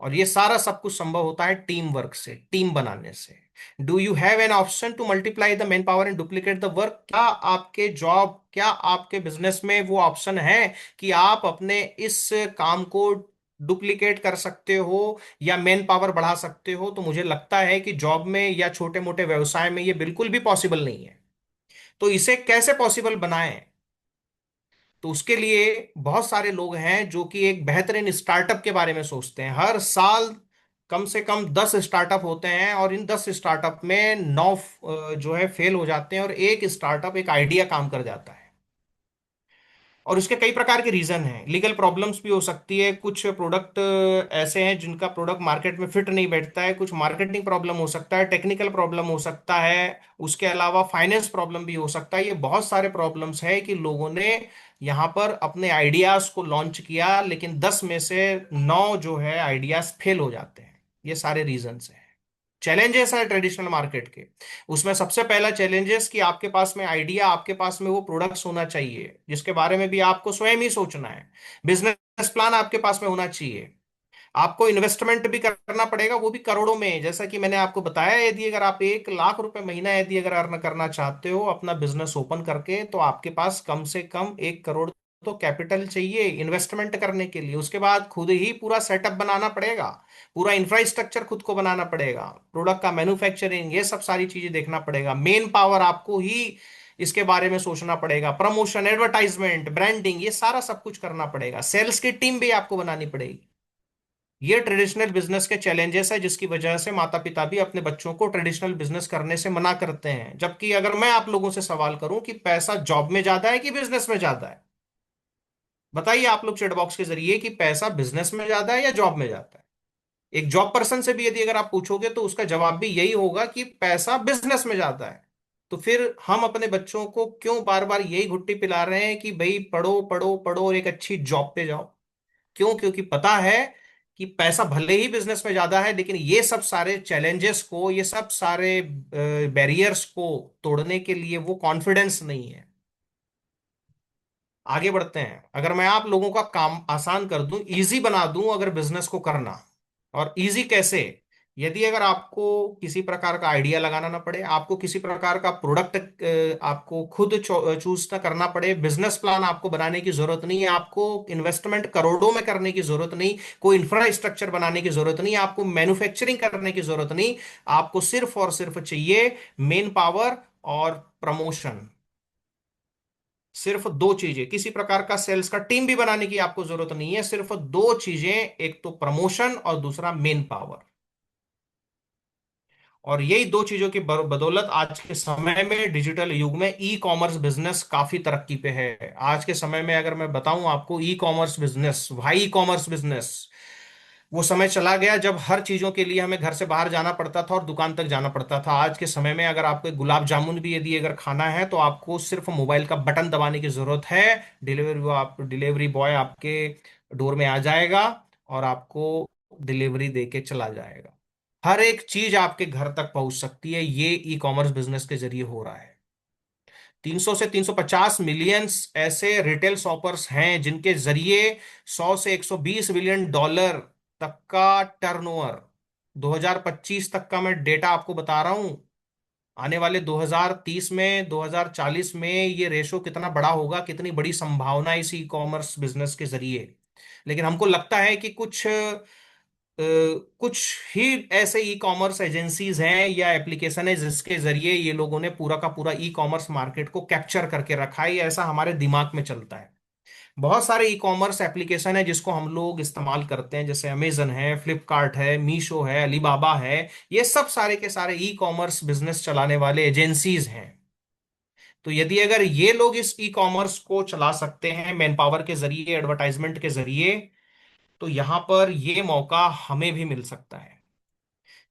और ये सारा सब कुछ संभव होता है टीम वर्क से, टीम बनाने से। Do you have an option to multiply the man power and duplicate the work? क्या आपके जॉब, क्या आपके बिजनेस में वो ऑप्शन है कि आप अपने इस काम को डुप्लीकेट कर सकते हो या मैन पावर बढ़ा सकते हो? तो मुझे लगता है कि जॉब में या छोटे मोटे व्यवसाय में ये बिल्कुल भी पॉसिबल नहीं है। तो इसे कैसे पॉसिबल बनाएं? तो उसके लिए बहुत सारे लोग हैं जो कि एक बेहतरीन स्टार्टअप के बारे में सोचते हैं। हर साल कम से कम 10 स्टार्टअप होते हैं, और इन 10 स्टार्टअप में 9 जो है फेल हो जाते हैं, और एक स्टार्टअप, एक आइडिया काम कर जाता है। और उसके कई प्रकार के रीजन हैं। लीगल प्रॉब्लम्स भी हो सकती है, कुछ प्रोडक्ट ऐसे हैं जिनका प्रोडक्ट मार्केट में फिट नहीं बैठता है, कुछ मार्केटिंग प्रॉब्लम हो सकता है, टेक्निकल प्रॉब्लम हो सकता है, उसके अलावा फाइनेंस प्रॉब्लम भी हो सकता है। ये बहुत सारे प्रॉब्लम्स है कि लोगों ने यहाँ पर अपने आइडियाज को लॉन्च किया, लेकिन 10 में से 9 जो है आइडियाज फेल हो जाते हैं। ये सारे रीजंस हैं। चैलेंजेस है ट्रेडिशनल मार्केट के। उसमें सबसे पहला चैलेंजेस कि आपके पास में आइडिया, आपके पास में वो प्रोडक्ट्स होना चाहिए जिसके बारे में भी आपको स्वयं ही सोचना है। बिजनेस प्लान आपके पास में होना चाहिए। आपको इन्वेस्टमेंट भी करना पड़ेगा, वो भी करोड़ों में। जैसा कि मैंने आपको बताया, यदि अगर आप 1 लाख रुपए महीना यदि अगर अर्न करना चाहते हो अपना बिजनेस ओपन करके, तो आपके पास कम से कम 1 करोड़ तो कैपिटल चाहिए इन्वेस्टमेंट करने के लिए। उसके बाद खुद ही पूरा सेटअप बनाना पड़ेगा, पूरा इंफ्रास्ट्रक्चर खुद को बनाना पड़ेगा, प्रोडक्ट का मैन्युफैक्चरिंग, ये सब सारी चीजें देखना पड़ेगा। मेन पावर आपको ही इसके बारे में सोचना पड़ेगा। प्रमोशन, एडवर्टाइजमेंट, ब्रांडिंग, ये सारा सब कुछ करना पड़ेगा। सेल्स की टीम भी आपको बनानी पड़ेगी। ये ट्रेडिशनल बिजनेस के चैलेंजेस है, जिसकी वजह से माता पिता भी अपने बच्चों को ट्रेडिशनल बिजनेस करने से मना करते हैं। जबकि अगर मैं आप लोगों से सवाल करूं कि पैसा जॉब में ज्यादा है कि बिजनेस में ज्यादा है, बताइए आप लोग चैट बॉक्स के जरिए कि पैसा बिजनेस में ज्यादा है या जॉब में ज्यादा है। एक जॉब पर्सन से भी यदि अगर आप पूछोगे तो उसका जवाब भी यही होगा कि पैसा बिजनेस में ज्यादा है। तो फिर हम अपने बच्चों को क्यों बार बार यही घुट्टी पिला रहे हैं कि भाई पढ़ो पढ़ो पढ़ो और एक अच्छी जॉब पे जाओ? क्यों? क्योंकि पता है कि पैसा भले ही बिजनेस में ज्यादा है, लेकिन ये सब सारे चैलेंजेस को, ये सब सारे बैरियर्स को तोड़ने के लिए वो कॉन्फिडेंस नहीं है। आगे बढ़ते हैं। अगर मैं आप लोगों का काम आसान कर दूं, इजी बना दूं अगर बिजनेस को करना, और इजी कैसे? यदि अगर आपको किसी प्रकार का आइडिया लगाना ना पड़े, आपको किसी प्रकार का प्रोडक्ट आपको खुद चूज ना करना पड़े, बिजनेस प्लान आपको बनाने की जरूरत नहीं है, आपको इन्वेस्टमेंट करोड़ों में करने की जरूरत नहीं, कोई इंफ्रास्ट्रक्चर बनाने की जरूरत नहीं, आपको मैन्युफैक्चरिंग करने की जरूरत नहीं, आपको सिर्फ और सिर्फ चाहिए मेन पावर और प्रमोशन। सिर्फ दो चीजें, किसी प्रकार का सेल्स का टीम भी बनाने की आपको जरूरत नहीं है, सिर्फ दो चीजें, एक तो प्रमोशन और दूसरा मेन पावर। और यही दो चीजों की बदौलत आज के समय में डिजिटल युग में ई कॉमर्स बिजनेस काफी तरक्की पे है। आज के समय में अगर मैं बताऊं आपको, ई कॉमर्स बिजनेस, भाई ई कॉमर्स बिजनेस, वो समय चला गया जब हर चीजों के लिए हमें घर से बाहर जाना पड़ता था और दुकान तक जाना पड़ता था। आज के समय में अगर आपको एक गुलाब जामुन भी यदि अगर खाना है तो आपको सिर्फ मोबाइल का बटन दबाने की जरूरत है, डिलीवरी बॉय आपके डोर में आ जाएगा और आपको डिलीवरी दे के चला जाएगा। हर एक चीज आपके घर तक पहुंच सकती है, ये ई कॉमर्स बिजनेस के जरिए हो रहा है। 300 से 350 मिलियंस ऐसे रिटेल शॉपर्स हैं जिनके जरिए 100 से 120 बिलियन डॉलर तक का टर्नओवर, 2025 तक का मैं डेटा आपको बता रहा हूं। आने वाले 2030 में, 2040 में ये रेशो कितना बड़ा होगा, कितनी बड़ी संभावना है इस ई कॉमर्स बिजनेस के जरिए। लेकिन हमको लगता है कि कुछ ही ऐसे ई कॉमर्स एजेंसीज हैं या एप्लीकेशन है जिसके जरिए ये लोगों ने पूरा का पूरा ई कॉमर्स मार्केट को कैप्चर करके रखा है, या ऐसा हमारे दिमाग में चलता है। बहुत सारे ई कॉमर्स एप्लीकेशन है जिसको हम लोग इस्तेमाल करते हैं, जैसे अमेजन है, फ्लिपकार्ट है, मीशो है, अलीबाबा है। ये सब सारे के सारे ई कॉमर्स बिजनेस चलाने वाले एजेंसीज हैं। तो यदि अगर ये लोग इस ई कॉमर्स को चला सकते हैं मैन पावर के जरिए, एडवर्टाइजमेंट के जरिए, तो यहां पर ये मौका हमें भी मिल सकता है।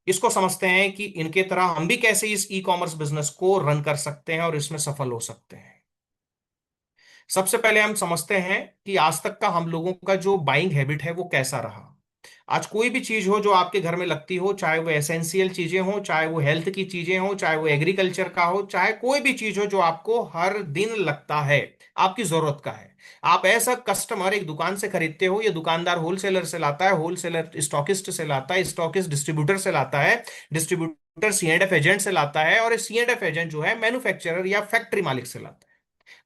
इसको समझते हैं कि इनके तरह हम भी कैसे इस ई कॉमर्स बिजनेस को रन कर सकते हैं और इसमें सफल हो सकते हैं। सबसे पहले हम समझते हैं कि आज तक का हम लोगों का जो बाइंग हैबिट है वो कैसा रहा। आज कोई भी चीज हो जो आपके घर में लगती हो, चाहे वो एसेंशियल चीजें हो, चाहे वो हेल्थ की चीजें हो, चाहे वो एग्रीकल्चर का हो, चाहे कोई भी चीज हो जो आपको हर दिन लगता है, आपकी जरूरत का है, आप ऐसा कस्टमर एक दुकान से खरीदते हो, ये दुकानदार होलसेलर से लाता है, होलसेलर स्टॉकिस्ट से लाता है, स्टॉकिस्ट डिस्ट्रीब्यूटर से लाता है, distributor C and F agent से लाता है, और सी एंड एफ एजेंट जो है मैन्युफैक्चरर या फैक्ट्री मालिक से लाता है।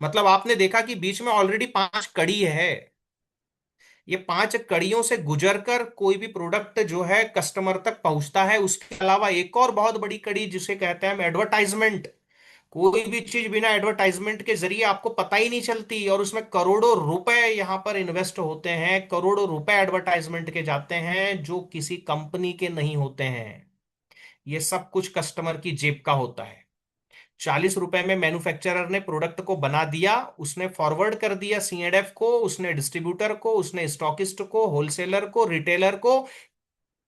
मतलब आपने देखा कि बीच में ऑलरेडी 5 कड़ी है। ये 5 कड़ियों से गुजरकर कोई भी प्रोडक्ट जो है कस्टमर तक पहुंचता है। उसके अलावा एक और बहुत बड़ी कड़ी जिसे कहते हैं हम एडवर्टाइजमेंट। कोई भी चीज बिना एडवर्टाइजमेंट के जरिए आपको पता ही नहीं चलती, और उसमें करोड़ों रुपए यहां पर इन्वेस्ट होते हैं, करोड़ों रुपए एडवर्टाइजमेंट के जाते हैं जो किसी कंपनी के नहीं होते हैं। ये सब कुछ कस्टमर की जेब का होता है। 40 रुपए में मैन्युफैक्चरर ने प्रोडक्ट को बना दिया, उसने फॉरवर्ड कर दिया सीएडएफ को, उसने डिस्ट्रीब्यूटर को, उसने स्टॉकिस्ट को, होलसेलर को, रिटेलर को।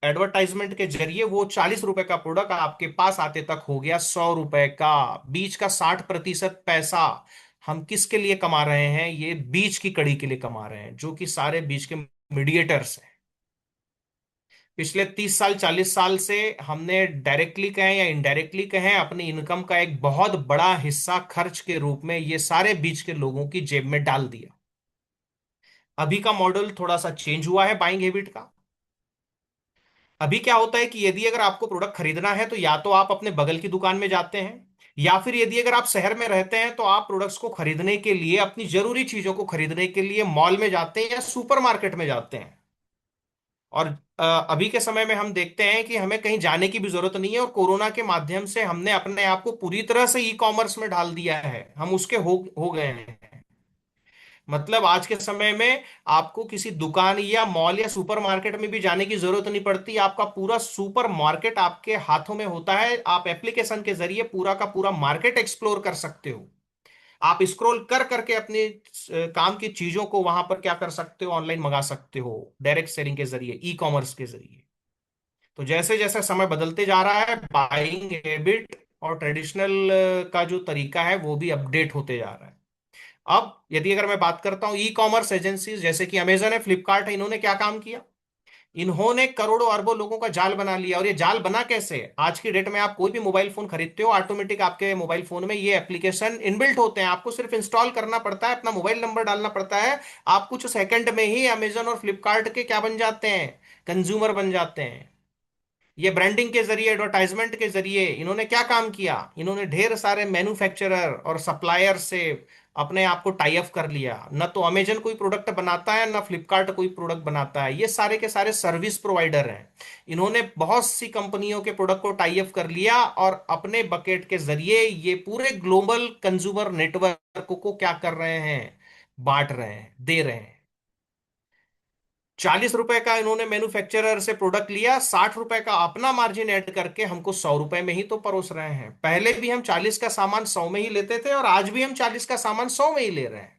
एडवर्टाइजमेंट के जरिए वो 40 रुपए का प्रोडक्ट आपके पास आते तक हो गया 100 रुपए का। बीच का 60% पैसा हम किसके लिए कमा रहे हैं? ये बीच की कड़ी के लिए कमा रहे हैं, जो कि सारे बीच के मीडिएटर्स हैं। पिछले 30 साल 40 साल से हमने डायरेक्टली कहें या इनडायरेक्टली कहें, अपनी इनकम का एक बहुत बड़ा हिस्सा खर्च के रूप में ये सारे बीच के लोगों की जेब में डाल दिया। अभी का मॉडल थोड़ा सा चेंज हुआ है बाइंग हैबिट का। अभी क्या होता है कि यदि अगर आपको प्रोडक्ट खरीदना है तो या तो आप अपने बगल की दुकान में जाते हैं, या फिर यदि अगर आप शहर में रहते हैं तो आप प्रोडक्ट्स को खरीदने के लिए, अपनी जरूरी चीजों को खरीदने के लिए मॉल में जाते हैं या सुपरमार्केट में जाते हैं। और अभी के समय में हम देखते हैं कि हमें कहीं जाने की भी जरूरत नहीं है, और कोरोना के माध्यम से हमने अपने आप को पूरी तरह से ई कॉमर्स में डाल दिया है, हम उसके हो गए हैं। मतलब आज के समय में आपको किसी दुकान या मॉल या सुपरमार्केट में भी जाने की जरूरत नहीं पड़ती, आपका पूरा सुपरमार्केट आपके हाथों में होता है। आप एप्लीकेशन के जरिए पूरा का पूरा मार्केट एक्सप्लोर कर सकते हो। आप स्क्रॉल कर करके अपने काम की चीजों को वहां पर क्या कर सकते हो, ऑनलाइन मंगा सकते हो, डायरेक्ट सेलिंग के जरिए, ई कॉमर्स के जरिए। तो जैसे जैसे समय बदलते जा रहा है, बाइंग हैबिट और ट्रेडिशनल का जो तरीका है वो भी अपडेट होते जा रहा है। अब यदि अगर मैं बात करता हूं ई कॉमर्स एजेंसीज जैसे कि अमेजन है, फ्लिपकार्ट है, इन्होंने क्या काम किया? इन्होंने करोड़ों अरबों लोगों का जाल बना लिया। और ये जाल बना कैसे? आज की डेट में आप कोई भी मोबाइल फोन खरीदते हो, ऑटोमेटिक आपके मोबाइल फोन में ये एप्लीकेशन इनबिल्ट होते हैं। आपको सिर्फ इंस्टॉल करना पड़ता है, अपना मोबाइल नंबर डालना पड़ता है, आप कुछ सेकंड में ही अमेजन और फ्लिपकार्ट के क्या बन जाते हैं, कंज्यूमर बन जाते हैं। ये ब्रांडिंग के जरिए, एडवर्टाइजमेंट के जरिए इन्होंने क्या काम किया, इन्होंने ढेर सारे मैन्युफैक्चरर और सप्लायर से अपने आप को टाई अप कर लिया। न तो अमेजन कोई प्रोडक्ट बनाता है, न फ्लिपकार्ट कोई प्रोडक्ट बनाता है, ये सारे के सारे सर्विस प्रोवाइडर हैं। इन्होंने बहुत सी कंपनियों के प्रोडक्ट को टाई अप कर लिया और अपने बकेट के जरिए ये पूरे ग्लोबल कंज्यूमर नेटवर्क को क्या कर रहे हैं, बांट रहे हैं, दे रहे हैं। 40 रुपए का इन्होंने मैन्युफैक्चरर से प्रोडक्ट लिया, 60 रुपए का अपना मार्जिन ऐड करके हमको 100 रुपए में ही तो परोस रहे हैं। पहले भी हम 40 का सामान 100 में ही लेते थे, और आज भी हम 40 का सामान 100 में ही ले रहे हैं।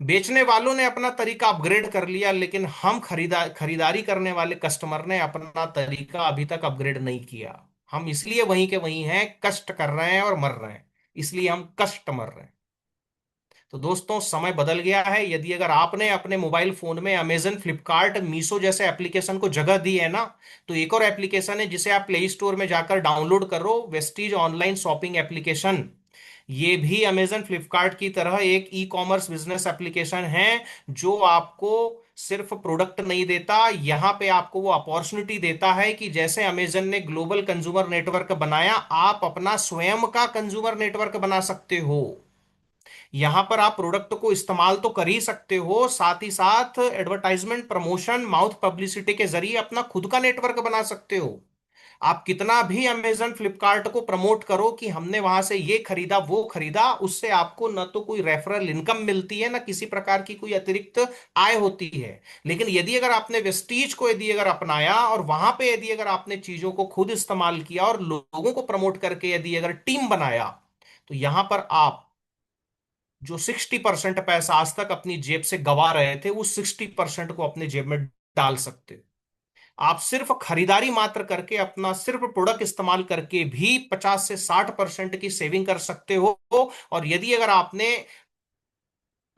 बेचने वालों ने अपना तरीका अपग्रेड कर लिया, लेकिन हम खरीदारी करने वाले कस्टमर ने अपना तरीका अभी तक अपग्रेड नहीं किया। हम इसलिए वहीं के वहीं हैं, कष्ट कर रहे हैं और मर रहे हैं, इसलिए हम कष्ट मर रहे हैं। तो दोस्तों, समय बदल गया है। यदि अगर आपने अपने मोबाइल फोन में अमेजन, फ्लिपकार्ट, मीशो जैसे एप्लीकेशन को जगह दी है ना, तो एक और एप्लीकेशन है जिसे आप प्ले स्टोर में जाकर डाउनलोड करो, वेस्टीज ऑनलाइन शॉपिंग एप्लीकेशन। ये भी अमेजन, फ्लिपकार्ट की तरह एक ई कॉमर्स बिजनेस एप्लीकेशन है, जो आपको सिर्फ प्रोडक्ट नहीं देता, यहां पे आपको वो अपॉर्चुनिटी देता है कि जैसे अमेजन ने ग्लोबल कंज्यूमर नेटवर्क बनाया, आप अपना स्वयं का कंज्यूमर नेटवर्क बना सकते हो। यहां पर आप प्रोडक्ट को इस्तेमाल तो कर ही सकते हो, साथ ही साथ एडवर्टाइजमेंट, प्रमोशन, माउथ पब्लिसिटी के जरिए अपना खुद का नेटवर्क बना सकते हो। आप कितना भी अमेजन, फ्लिपकार्ट को प्रमोट करो कि हमने वहां से ये खरीदा, वो खरीदा, उससे आपको न तो कोई रेफरल इनकम मिलती है, न किसी प्रकार की कोई अतिरिक्त आय होती है। लेकिन यदि अगर आपने वेस्टीज को यदि अगर अपनाया, और वहां पे यदि अगर आपने चीजों को खुद इस्तेमाल किया और लोगों को प्रमोट करके यदि अगर टीम बनाया, तो यहां पर आप जो 60% पैसा आज तक अपनी जेब से गवा रहे थे, उस 60% को अपने जेब में डाल सकते हो। आप सिर्फ खरीदारी मात्र करके, अपना सिर्फ प्रोडक्ट इस्तेमाल करके भी 50 से 60% की सेविंग कर सकते हो। और यदि अगर आपने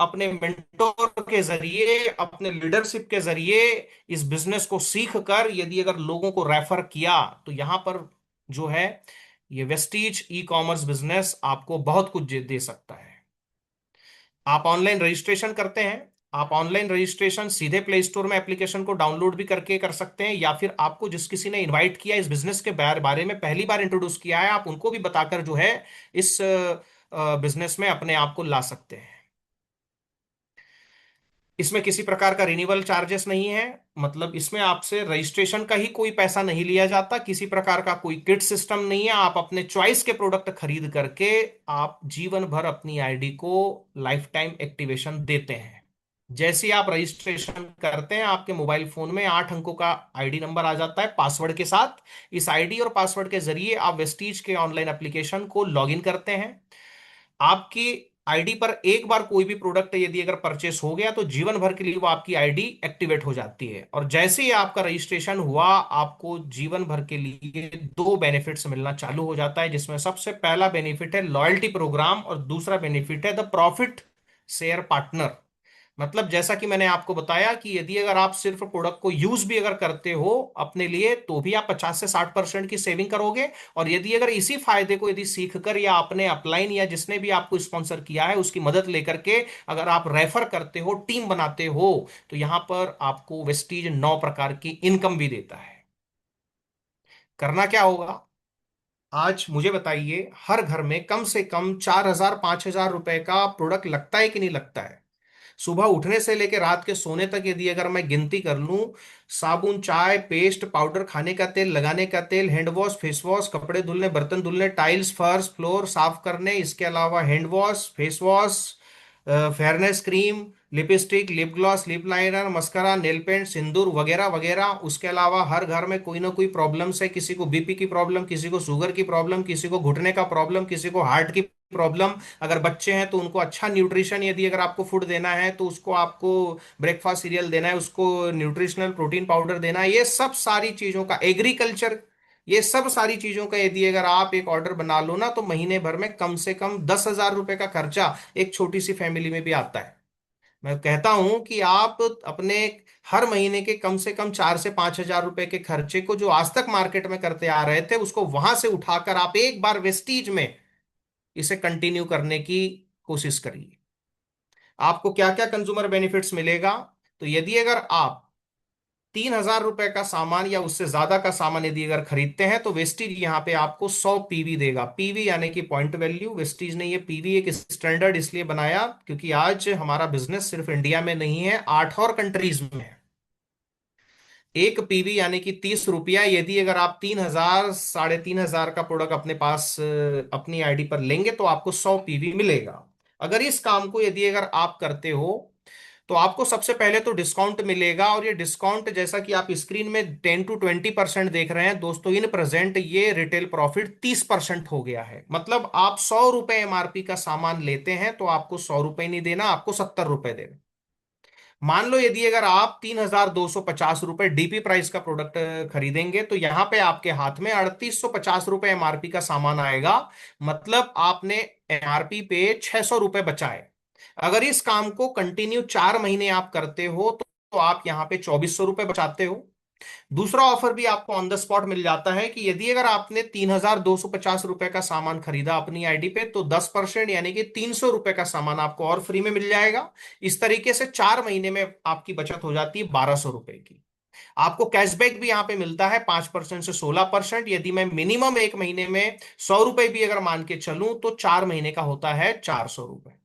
अपने मेंटोर के जरिए, अपने लीडरशिप के जरिए इस बिजनेस को सीख कर यदि अगर लोगों को रेफर किया, तो यहां पर जो है, ये वेस्टीज ई कॉमर्स बिजनेस आपको बहुत कुछ दे सकता है। आप ऑनलाइन रजिस्ट्रेशन करते हैं, आप ऑनलाइन रजिस्ट्रेशन सीधे प्ले स्टोर में एप्लीकेशन को डाउनलोड भी करके कर सकते हैं, या फिर आपको जिस किसी ने इनवाइट किया, इस बिजनेस के बारे में पहली बार इंट्रोड्यूस किया है, आप उनको भी बताकर जो है इस बिजनेस में अपने आप को ला सकते हैं। इसमें किसी प्रकार का रिन्यूअल चार्जेस नहीं है, मतलब इसमें आपसे रजिस्ट्रेशन का ही कोई पैसा नहीं लिया जाता, किसी प्रकार का कोई किट सिस्टम नहीं है। आप अपने चॉइस के प्रोडक्ट खरीद करके आप जीवन भर अपनी आईडी को लाइफ टाइम एक्टिवेशन देते हैं। जैसे ही आप रजिस्ट्रेशन करते हैं, आपके मोबाइल फोन में 8 अंकों का आईडी नंबर आ जाता है पासवर्ड के साथ। इस आईडी और पासवर्ड के जरिए आप वेस्टीज के ऑनलाइन एप्लीकेशन को लॉगिन करते हैं। आपकी आईडी पर एक बार कोई भी प्रोडक्ट यदि अगर परचेस हो गया, तो जीवन भर के लिए वो आपकी आईडी एक्टिवेट हो जाती है। और जैसे ही आपका रजिस्ट्रेशन हुआ, आपको जीवन भर के लिए दो बेनिफिट्स मिलना चालू हो जाता है, जिसमें सबसे पहला बेनिफिट है लॉयल्टी प्रोग्राम, और दूसरा बेनिफिट है द प्रॉफिट शेयर पार्टनर। मतलब जैसा कि मैंने आपको बताया कि यदि अगर आप सिर्फ प्रोडक्ट को यूज भी अगर करते हो अपने लिए, तो भी आप 50 से 60% की सेविंग करोगे। और यदि अगर इसी फायदे को यदि सीख कर, या अपने अपलाइन या जिसने भी आपको स्पॉन्सर किया है उसकी मदद लेकर के अगर आप रेफर करते हो, टीम बनाते हो, तो यहां पर आपको वेस्टीज 9 प्रकार की इनकम भी देता है। करना क्या होगा? आज मुझे बताइए, हर घर में कम से कम 4,000 5,000 रुपए का प्रोडक्ट लगता है कि नहीं लगता है? सुबह उठने से लेकर रात के सोने तक यदि अगर मैं गिनती कर लूं, साबुन, चाय, पेस्ट, पाउडर, खाने का तेल, लगाने का तेल, हैंड वॉश, फेस वॉश, कपड़े धुलने, बर्तन धुलने, टाइल्स, फर्श, फ्लोर साफ करने, इसके अलावा hand wash, face wash, fairness cream, lipstick, lip gloss, lip liner, mascara, nail paint, सिंदूर वगैरह वगैरह। उसके अलावा हर घर में कोई ना कोई प्रॉब्लम्स है, किसी को बीपी की प्रॉब्लम, किसी को शुगर की प्रॉब्लम, किसी को घुटने का प्रॉब्लम, किसी को हार्ट की प्रॉब्लम। अगर बच्चे हैं तो उनको अच्छा न्यूट्रिशन यदि अगर आपको फूड देना है, तो उसको आपको ब्रेकफास्ट सीरियल देना है, उसको न्यूट्रिशनल प्रोटीन पाउडर देना है। ये सब सारी चीजों का एग्रीकल्चर, ये सब सारी चीजों का यदि अगर आप एक ऑर्डर बना लो ना, तो महीने भर में कम से कम 10,000 रुपए का खर्चा एक छोटी सी फैमिली में भी आता है। मैं कहता हूं कि आप अपने हर महीने के कम से कम 4 से 5 हजार रुपए के खर्चे को जो आज तक मार्केट में करते आ रहे थे उसको वहां से उठाकर आप एक बार वेस्टीज में इसे कंटिन्यू करने की कोशिश करिए। आपको क्या क्या कंज्यूमर बेनिफिट्स मिलेगा? तो यदि अगर आप 3 हजार रुपए का सामान या उससे ज्यादा का सामान यदि अगर खरीदते हैं तो वेस्टीज यहाँ पे आपको 100 पीवी देगा। पीवी यानी कि पॉइंट वैल्यू। वेस्टीज ने ये पीवी एक स्टैंडर्ड इसलिए बनाया क्योंकि आज हमारा बिजनेस सिर्फ इंडिया में नहीं है, 8 और कंट्रीज में है। 1 पीवी यानी कि 30 रुपया। यदि अगर आप 3 हजार, 3,500 का प्रोडक्ट अपने पास अपनी आईडी पर लेंगे तो आपको 100 पीवी मिलेगा। अगर इस काम को यदि अगर आप करते हो तो आपको सबसे पहले तो डिस्काउंट मिलेगा, और ये डिस्काउंट जैसा कि आप स्क्रीन में 10 to 20% देख रहे हैं दोस्तों, इन प्रेजेंट ये रिटेल प्रॉफिट 30% हो गया है। मतलब आप 100 रुपए एमआरपी का सामान लेते हैं तो आपको 100 रुपए नहीं देना, आपको 70 रुपए देना। मान लो यदि अगर आप 3,250 रुपए डीपी प्राइस का प्रोडक्ट खरीदेंगे तो यहां पे आपके हाथ में 3,850 रुपए एमआरपी का सामान आएगा। मतलब आपने एमआरपी पे 600 रुपए बचाए। अगर इस काम को कंटिन्यू 4 महीने आप करते हो तो आप यहाँ पे 2,400 रुपए बचाते हो। दूसरा ऑफर भी आपको ऑन द स्पॉट मिल जाता है कि यदि अगर आपने 3,250 रुपए का सामान खरीदा अपनी आईडी पे तो 10% यानी कि 300 रुपए का सामान आपको और फ्री में मिल जाएगा। इस तरीके से 4 महीने में आपकी बचत हो जाती है 1,200 रुपए की। आपको कैशबैक भी यहाँ पे मिलता है 5% से 16%। यदि मैं मिनिमम एक महीने में 100 रुपए भी अगर मान के चलूं तो 4 महीने का होता है 400 रुपए।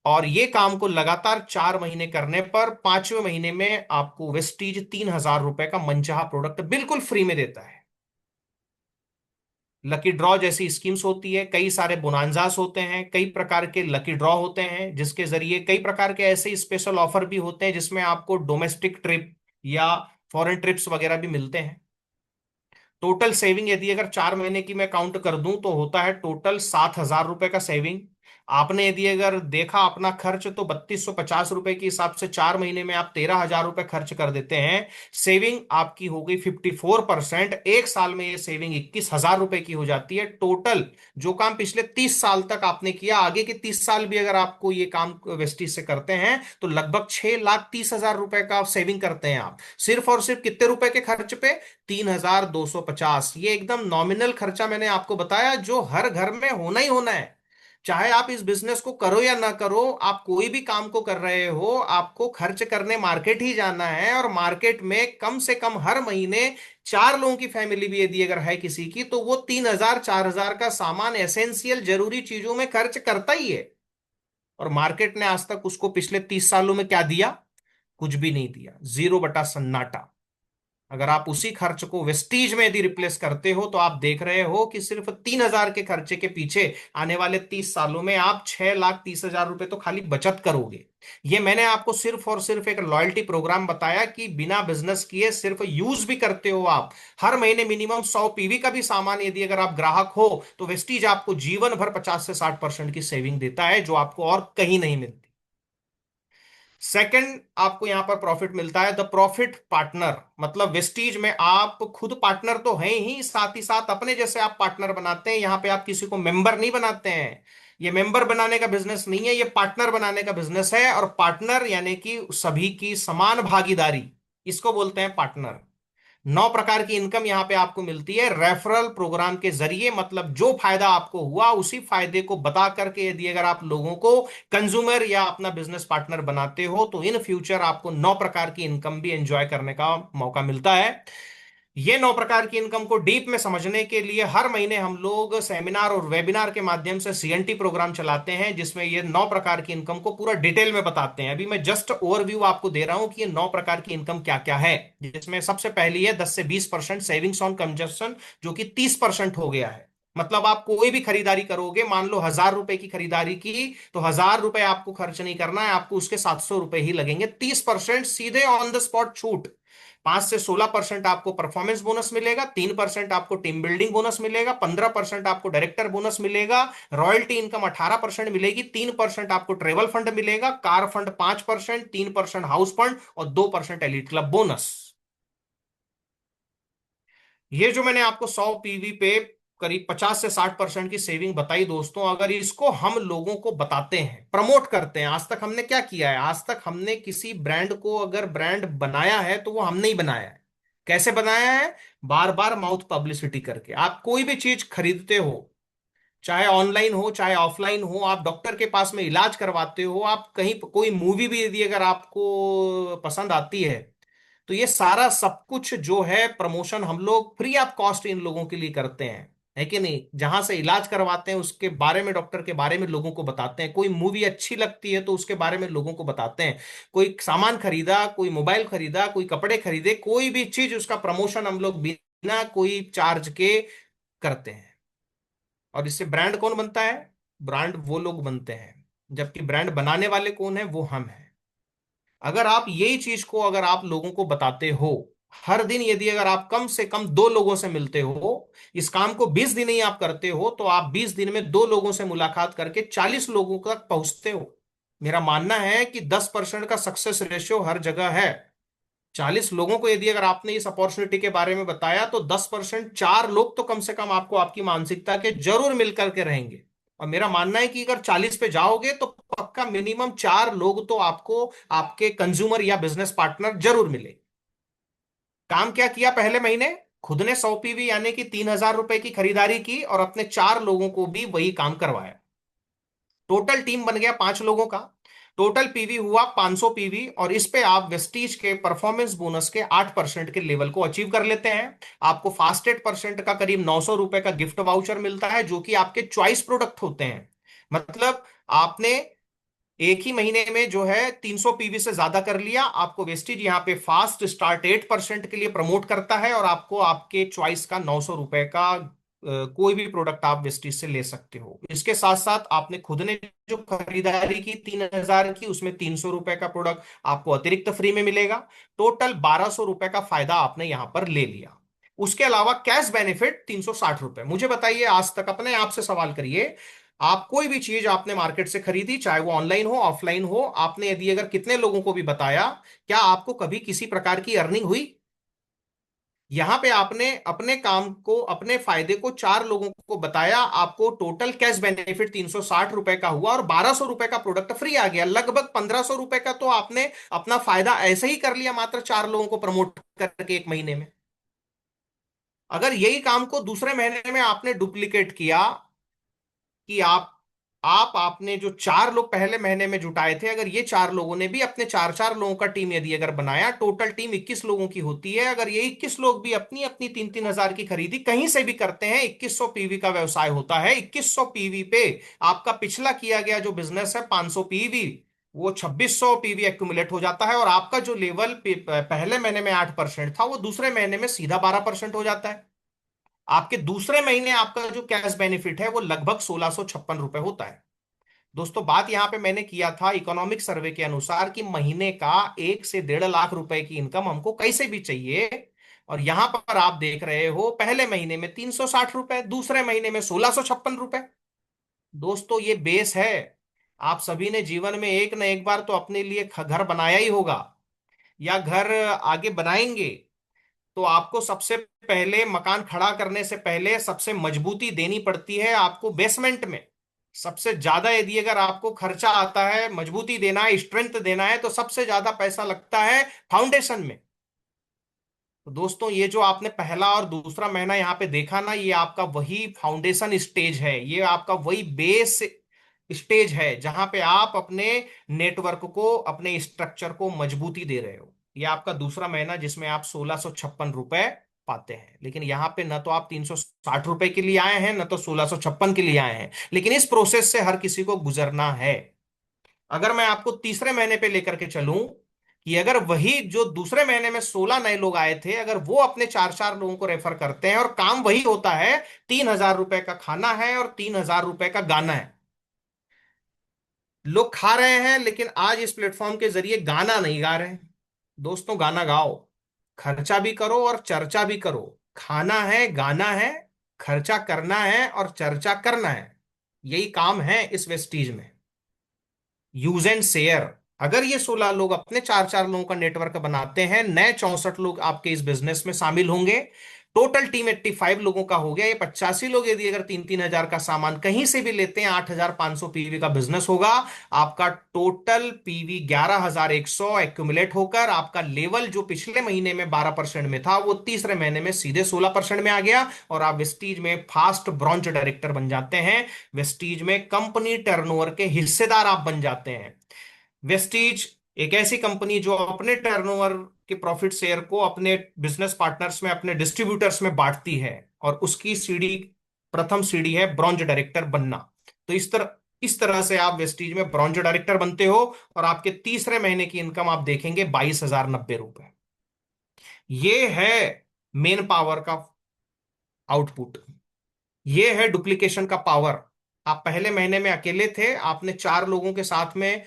और ये काम को लगातार 4 महीने करने पर 5वें महीने में आपको वेस्टीज 3,000 रुपए का मनचाहा प्रोडक्ट बिल्कुल फ्री में देता है। लकी ड्रॉ जैसी स्कीम्स होती है, कई सारे बोनांजास होते हैं, कई प्रकार के लकी ड्रॉ होते हैं जिसके जरिए कई प्रकार के ऐसे स्पेशल ऑफर भी होते हैं जिसमें आपको डोमेस्टिक ट्रिप या फॉरेन ट्रिप्स वगैरह भी मिलते हैं। टोटल सेविंग यदि अगर 4 महीने की मैं काउंट कर दूं तो होता है टोटल 7,000 रुपए का सेविंग। आपने यदि अगर देखा अपना खर्च तो 3,250 रुपए के हिसाब से 4 महीने में आप 13,000 रुपए खर्च कर देते हैं। सेविंग आपकी हो गई 54%। एक साल में ये सेविंग 21,000 रुपए की हो जाती है। टोटल जो काम पिछले 30 साल तक आपने किया, आगे के 30 साल भी अगर आपको ये काम वेस्टिज से करते हैं तो लगभग 6,30,000 रुपए का सेविंग करते हैं आप, सिर्फ और सिर्फ कितने रुपए के खर्च पे? 3,250। ये एकदम नॉमिनल खर्चा मैंने आपको बताया जो हर घर में होना ही होना है। चाहे आप इस बिजनेस को करो या ना करो, आप कोई भी काम को कर रहे हो, आपको खर्च करने मार्केट ही जाना है। और मार्केट में कम से कम हर महीने 4 लोगों की फैमिली भी यदि अगर है किसी की तो वो 3,000 4,000 का सामान एसेंशियल जरूरी चीजों में खर्च करता ही है। और मार्केट ने आज तक उसको पिछले 30 सालों में क्या दिया? कुछ भी नहीं दिया, जीरो बटा सन्नाटा। अगर आप उसी खर्च को वेस्टीज में यदि रिप्लेस करते हो तो आप देख रहे हो कि सिर्फ 3,000 के खर्चे के पीछे आने वाले 30 सालों में आप 6,30,000 रुपए तो खाली बचत करोगे। ये मैंने आपको सिर्फ और सिर्फ एक लॉयल्टी प्रोग्राम बताया कि बिना बिजनेस किए सिर्फ यूज भी करते हो आप। हर महीने मिनिमम 100 पीवी का भी सामान यदि अगर आप ग्राहक हो तो वेस्टीज आपको जीवन भर 50 से 60% की सेविंग देता है जो आपको और कहीं नहीं मिलती। सेकंड, आपको यहां पर प्रॉफिट मिलता है द प्रॉफिट पार्टनर। मतलब वेस्टीज में आप खुद पार्टनर तो हैं ही, साथ ही साथ अपने जैसे आप पार्टनर बनाते हैं। यहां पे आप किसी को मेंबर नहीं बनाते हैं। ये मेंबर बनाने का बिजनेस नहीं है, ये पार्टनर बनाने का बिजनेस है। और पार्टनर यानी कि सभी की समान भागीदारी, इसको बोलते हैं पार्टनर। 9 प्रकार की इनकम यहां पे आपको मिलती है रेफरल प्रोग्राम के जरिए। मतलब जो फायदा आपको हुआ उसी फायदे को बता करके यदि अगर आप लोगों को कंज्यूमर या अपना बिजनेस पार्टनर बनाते हो तो इन फ्यूचर आपको 9 प्रकार की इनकम भी एंजॉय करने का मौका मिलता है। ये 9 प्रकार की इनकम को डीप में समझने के लिए हर महीने हम लोग सेमिनार और वेबिनार के माध्यम से सीएनटी प्रोग्राम चलाते हैं जिसमें ये 9 प्रकार की इनकम को पूरा डिटेल में बताते हैं। अभी मैं जस्ट ओवरव्यू आपको दे रहा हूं कि ये 9 प्रकार की इनकम क्या क्या है, जिसमें सबसे पहली है 10 से 20% सेविंग्स ऑन कंजप्शन, जो कि 30% हो गया है। मतलब आप कोई भी खरीदारी करोगे, मान लो 1,000 रुपए की खरीदारी की तो 1,000 रुपए आपको खर्च नहीं करना है, आपको उसके 700 रुपए ही लगेंगे। 30% सीधे ऑन द स्पॉट छूट। 5 से 16% आपको परफॉर्मेंस बोनस मिलेगा, 3% आपको टीम बिल्डिंग बोनस मिलेगा, 15% आपको डायरेक्टर बोनस मिलेगा, रॉयल्टी इनकम 18% मिलेगी, 3% आपको ट्रेवल फंड मिलेगा, कार फंड 5%, 3% हाउस फंड और 2% एलिट क्लब बोनस। ये जो मैंने आपको 100 पीवी पे करीब 50 से 60% की सेविंग बताई दोस्तों। अगर इसको हम लोगों को बताते हैं, प्रमोट करते हैं, आज तक हमने क्या किया है? आज तक हमने किसी ब्रांड को अगर ब्रांड बनाया है तो वो हमने ही बनाया है। कैसे बनाया है? बार बार माउथ पब्लिसिटी करके। आप कोई भी चीज खरीदते हो, चाहे ऑनलाइन हो चाहे ऑफलाइन हो, आप डॉक्टर के पास में इलाज करवाते हो, आप कहीं कोई मूवी भी यदि अगर आपको पसंद आती है, तो ये सारा सब कुछ जो है प्रमोशन हम लोग फ्री ऑफ कॉस्ट इन लोगों के लिए करते हैं, है कि नहीं? जहां से इलाज करवाते हैं उसके बारे में, डॉक्टर के बारे में लोगों को बताते हैं। कोई मूवी अच्छी लगती है तो उसके बारे में लोगों को बताते हैं। कोई सामान खरीदा, कोई मोबाइल खरीदा, कोई कपड़े खरीदे, कोई भी चीज, उसका प्रमोशन हम लोग बिना कोई चार्ज के करते हैं। और इससे ब्रांड कौन बनता है? ब्रांड वो लोग बनते हैं, जबकि ब्रांड बनाने वाले कौन है? वो हम हैं। अगर आप यही चीज को अगर आप लोगों को बताते हो, हर दिन यदि अगर आप कम से कम 2 लोगों से मिलते हो, इस काम को 20 दिन ही आप करते हो, तो आप 20 दिन में 2 लोगों से मुलाकात करके 40 लोगों तक पहुंचते हो। मेरा मानना है कि 10% का सक्सेस रेशियो हर जगह है। 40 लोगों को यदि अगर आपने इस अपॉर्चुनिटी के बारे में बताया, तो 10%, 4 लोग तो कम से कम आपको आपकी मानसिकता के जरूर मिल करके रहेंगे। और मेरा मानना है कि अगर 40 पे जाओगे तो पक्का मिनिमम 4 लोग तो आपको आपके कंज्यूमर या बिजनेस पार्टनर जरूर मिले। काम क्या किया पहले महीने? खुद ने 100 पीवी यानी कि 3,000 रुपए की खरीदारी की और अपने 4 लोगों को भी वही काम करवाया। टोटल टीम बन गया 5 लोगों का। टोटल पीवी हुआ 500 पीवी, और इस पे आप वेस्टीज के परफॉर्मेंस बोनस के 8% के लेवल को अचीव कर लेते हैं। आपको फास्ट 8% का करीब 900 रुपए का गिफ्ट वाउचर मिलता है, जो कि आपके चॉइस प्रोडक्ट होते हैं। मतलब आपने एक ही महीने में जो है 300 पीवी से ज्यादा कर लिया, आपको वेस्टीज यहाँ पे फास्ट स्टार्ट 8% के लिए प्रमोट करता है, और आपको आपके चॉइस का 900 रुपए का कोई भी प्रोडक्ट आप वेस्टीज से ले सकते हो। इसके साथ साथ आपने खुद ने जो खरीदारी की 3,000 की, उसमें 300 रुपए का प्रोडक्ट आपको अतिरिक्त फ्री में मिलेगा। टोटल 1,200 रुपए का फायदा आपने यहां पर ले लिया। उसके अलावा कैश बेनिफिट 360 रुपए। मुझे बताइए, आज तक अपने आप से सवाल करिए, आप कोई भी चीज आपने मार्केट से खरीदी, चाहे वो ऑनलाइन हो ऑफलाइन हो, आपने यदि अगर कितने लोगों को भी बताया, क्या आपको कभी किसी प्रकार की अर्निंग हुई? यहां पे आपने अपने काम को, अपने फायदे को 4 लोगों को बताया, आपको टोटल कैश बेनिफिट 360 रुपए का हुआ, और 1,200 रुपए का प्रोडक्ट फ्री आ गया। लगभग 1,500 रुपए का तो आपने अपना फायदा ऐसे ही कर लिया, मात्र 4 लोगों को प्रमोट करके एक महीने में। अगर यही काम को दूसरे महीने में आपने डुप्लीकेट किया, कि आप आपने जो 4 लोग पहले महीने में जुटाए थे, अगर ये 4 लोगों ने भी अपने 4 4 लोगों का टीम यदि अगर बनाया, टोटल टीम 21 लोगों की होती है। अगर ये 21 लोग भी अपनी अपनी 3 3 हजार की खरीदी कहीं से भी करते हैं, 2100 पीवी का व्यवसाय होता है। 2100 पीवी पे आपका पिछला किया गया जो बिजनेस है 500 पीवी, वो 2600 पीवी एक्यूमुलेट हो जाता है, और आपका जो लेवल पहले महीने में 8% था, वो दूसरे महीने में सीधा 12% हो जाता है। आपके दूसरे महीने आपका जो कैश बेनिफिट है वो लगभग 1,656 रुपए होता है। दोस्तों, बात यहां पे मैंने किया था इकोनॉमिक सर्वे के अनुसार कि महीने का 1 से 1.5 लाख रुपए की इनकम हमको कैसे भी चाहिए। और यहां पर आप देख रहे हो, पहले महीने में 360 रुपए, दूसरे महीने में 1,656 रुपए। दोस्तों, ये बेस है। आप सभी ने जीवन में एक न एक बार तो अपने लिए घर बनाया ही होगा, या घर आगे बनाएंगे। तो आपको सबसे पहले मकान खड़ा करने से पहले सबसे मजबूती देनी पड़ती है आपको बेसमेंट में। सबसे ज्यादा यदि अगर आपको खर्चा आता है, मजबूती देना है, स्ट्रेंथ देना है, तो सबसे ज्यादा पैसा लगता है फाउंडेशन में। तो दोस्तों, ये जो आपने पहला और दूसरा महीना यहाँ पे देखा ना, ये आपका वही फाउंडेशन स्टेज है, ये आपका वही बेस स्टेज है, जहां पे आप अपने नेटवर्क को, अपने स्ट्रक्चर को मजबूती दे रहे हो। ये आपका दूसरा महीना जिसमें आप 1,656 रुपए पाते हैं। लेकिन यहाँ पे न तो आप 360 रुपए के लिए आए हैं, न तो 1,656 के लिए आए हैं, लेकिन इस प्रोसेस से हर किसी को गुजरना है। अगर मैं आपको तीसरे महीने पे लेकर के चलूं, कि अगर वही जो दूसरे महीने में 16 नए लोग आए थे, अगर वो अपने 4 4 लोगों को रेफर करते हैं, और काम वही होता है, 3,000 रुपए का खाना है और 3,000 रुपए का गाना है। लोग खा रहे हैं, लेकिन आज इस प्लेटफॉर्म के जरिए गाना नहीं गा रहे हैं। दोस्तों, गाना गाओ, खर्चा भी करो और चर्चा भी करो। खाना है, गाना है, खर्चा करना है और चर्चा करना है। यही काम है इस वेस्टीज में। Use and share. अगर ये 16 लोग अपने 4 4 लोगों का नेटवर्क बनाते हैं, नए 64 लोग आपके इस बिजनेस में शामिल होंगे। टोटल टीम 85 लोगों का हो गया। ये 85 लोग यदि अगर 3-3 हजार का सामान कहीं से भी लेते हैं, 8,500 पीवी का बिजनेस होगा। आपका टोटल पीवी 11,100 एक्यूमुलेट होकर आपका लेवल जो पिछले महीने में 12% में था, वो तीसरे महीने में सीधे 16% में आ गया, और आप वेस्टीज में फास्ट ब्रॉन्ज डायरेक्टर बन जाते हैं। वेस्टीज में कंपनी टर्नओवर के हिस्सेदार आप बन जाते हैं। वेस्टीज एक ऐसी कंपनी जो अपने टर्नओवर के प्रॉफिट शेयर को अपने बिजनेस पार्टनर्स में, अपने डिस्ट्रीब्यूटर्स में बांटती है, और उसकी सीढ़ी, प्रथम सीढ़ी है ब्रॉन्ज डायरेक्टर बनना। तो इस तरह से आप वेस्टीज में ब्रॉन्ज डायरेक्टर बनते हो, और आपके तीसरे महीने की इनकम आप देखेंगे 22,090 रुपए। ये है मेन पावर का आउटपुट। ये है डुप्लीकेशन का पावर। आप पहले महीने में अकेले थे, आपने 4 लोगों के साथ में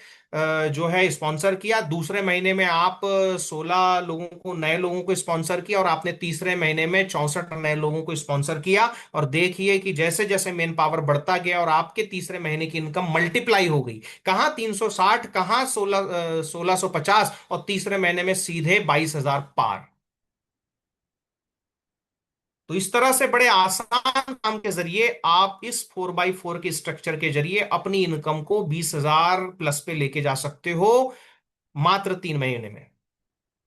जो है स्पॉन्सर किया। दूसरे महीने में आप 16 लोगों को, नए लोगों को स्पॉन्सर किया, और आपने तीसरे महीने में 64 नए लोगों को स्पॉन्सर किया। और देखिए कि जैसे जैसे मेन पावर बढ़ता गया और आपके तीसरे महीने की इनकम मल्टीप्लाई हो गई, कहाँ 360, कहाँ 1650, और तीसरे महीने में सीधे 22,000 पार। तो इस तरह से बड़े आसान काम के जरिए आप इस 4x4 के स्ट्रक्चर के जरिए अपनी इनकम को 20,000 प्लस पे लेके जा सकते हो, मात्र 3 महीने में।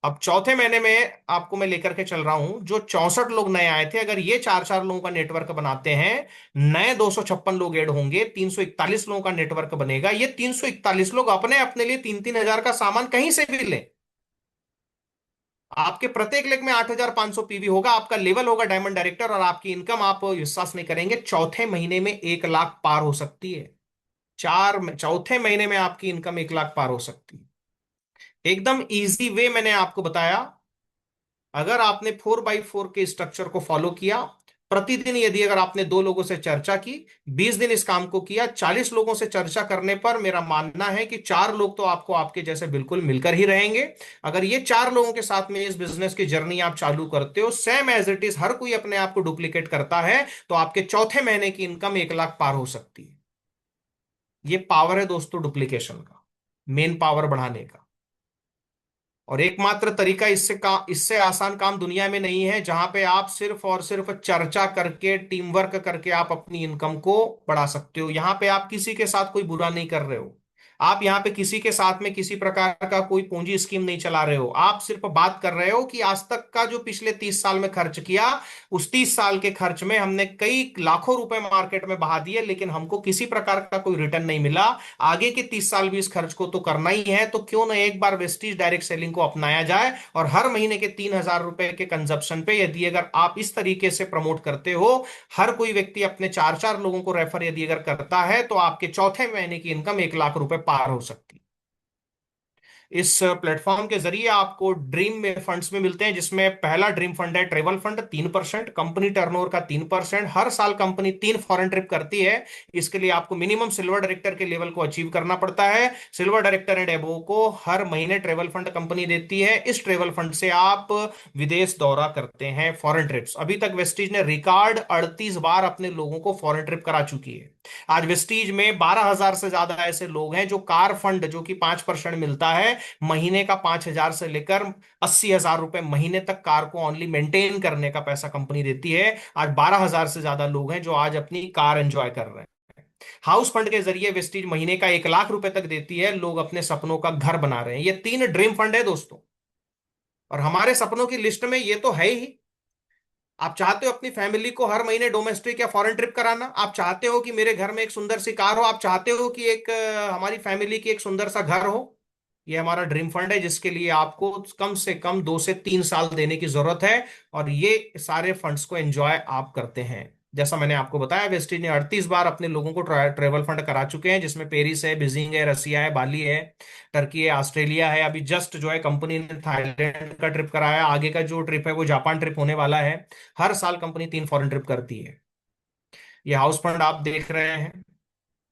अब चौथे महीने में आपको मैं लेकर के चल रहा हूं, जो 64 लोग नए आए थे, अगर ये 4-4 लोगों का नेटवर्क बनाते हैं, नए 256 लोग ऐड होंगे, 341 लोगों का नेटवर्क बनेगा। ये 341 लोग अपने अपने लिए 3-3 हजार का सामान कहीं से भी लें, आपके प्रत्येक लेग में 8,500 पीवी होगा, आपका लेवल होगा डायमंड डायरेक्टर, और आपकी इनकम, आप विश्वास नहीं करेंगे, चौथे महीने में 1 लाख पार हो सकती है। चौथे महीने में आपकी इनकम 1 लाख पार हो सकती है। एकदम इजी वे मैंने आपको बताया। अगर आपने 4x4 के स्ट्रक्चर को फॉलो किया, प्रतिदिन यदि अगर आपने 2 लोगों से चर्चा की, 20 दिन इस काम को किया, 40 लोगों से चर्चा करने पर मेरा मानना है कि 4 लोग तो आपको आपके जैसे बिल्कुल मिलकर ही रहेंगे। अगर ये 4 लोगों के साथ में इस बिजनेस की जर्नी आप चालू करते हो, सेम एज इट इज, हर कोई अपने आप को डुप्लीकेट करता है, तो आपके चौथे महीने की इनकम 1 लाख पार हो सकती है। ये पावर है दोस्तों डुप्लीकेशन का, मेन पावर बढ़ाने का। और एकमात्र तरीका, इससे आसान काम दुनिया में नहीं है, जहां पे आप सिर्फ और सिर्फ चर्चा करके, टीम वर्क करके आप अपनी इनकम को बढ़ा सकते हो। यहां पे आप किसी के साथ कोई बुरा नहीं कर रहे हो, आप यहाँ पे किसी के साथ में किसी प्रकार का कोई पूंजी स्कीम नहीं चला रहे हो, आप सिर्फ बात कर रहे हो कि आज तक का जो पिछले 30 साल में खर्च किया, उस 30 साल के खर्च में हमने कई लाखों रुपए मार्केट में बहा दिए, लेकिन हमको किसी प्रकार का कोई रिटर्न नहीं मिला। आगे के 30 साल भी इस खर्च को तो करना ही है, तो क्यों ना एक बार वेस्टीज डायरेक्ट सेलिंग को अपनाया जाए, और हर महीने के 3,000 रुपए के कंजप्शन पे यदि अगर आप इस तरीके से प्रमोट करते हो, हर कोई व्यक्ति अपने 4-4 लोगों को रेफर यदि अगर करता है, तो आपके चौथे महीने की इनकम 1 लाख रुपए पार हो सकती है। इस प्लेटफॉर्म के जरिए आपको ड्रीम में फंड्स में मिलते हैं, जिसमें पहला ड्रीम फंड है ट्रेवल फंड, 3%, कंपनी टर्नओवर का 3%। हर साल कंपनी 3 फॉरेन ट्रिप करती है। इसके लिए आपको मिनिमम सिल्वर डायरेक्टर के लेवल को अचीव करना पड़ता है। सिल्वर डायरेक्टर एंड एबो को हर महीने ट्रेवल फंड कंपनी देती है। इस ट्रेवल फंड से आप विदेश दौरा करते हैं, फॉरेन ट्रिप्स। अभी तक वेस्टीज ने रिकॉर्ड 38 बार अपने लोगों को फॉरेन ट्रिप करा चुकी है। आज वेस्टीज में 12,000 से ज्यादा ऐसे लोग हैं जो कार फंड, जो कि 5% मिलता है, महीने का 5,000 से लेकर 80,000 रुपए महीने तक कार को ओनली मेंटेन करने का पैसा कंपनी देती है। आज 12,000 से ज्यादा लोग हैं जो आज अपनी कार एंजॉय कर रहे हैं। हाउस फंड के जरिए वेस्टीज महीने का 1 लाख रुपए तक देती है, लोग अपने सपनों का घर बना रहे हैं। ये 3 ड्रीम फंड है दोस्तों, और हमारे सपनों की लिस्ट में ये तो है ही। आप चाहते हो अपनी फैमिली को हर महीने डोमेस्टिक या फॉरेन ट्रिप कराना, आप चाहते हो कि मेरे घर में एक सुंदर सी कार हो, आप चाहते हो कि एक हमारी फैमिली की एक सुंदर सा घर हो। ये हमारा ड्रीम फंड है, जिसके लिए आपको कम से कम 2 से 3 साल देने की जरूरत है, और ये सारे फंड्स को एंजॉय आप करते हैं। जैसा मैंने आपको बताया, वेस्टीज ने 38 बार अपने लोगों को ट्रेवल फंड करा चुके हैं, जिसमें पेरिस है, बीजिंग है, रसिया है, बाली है, टर्की है, ऑस्ट्रेलिया है। अभी जस्ट जो है कंपनी ने थाईलैंड का ट्रिप कराया, आगे का जो ट्रिप है वो जापान ट्रिप होने वाला है। हर साल कंपनी 3 फॉरेन ट्रिप करती है। ये हाउस फंड आप देख रहे हैं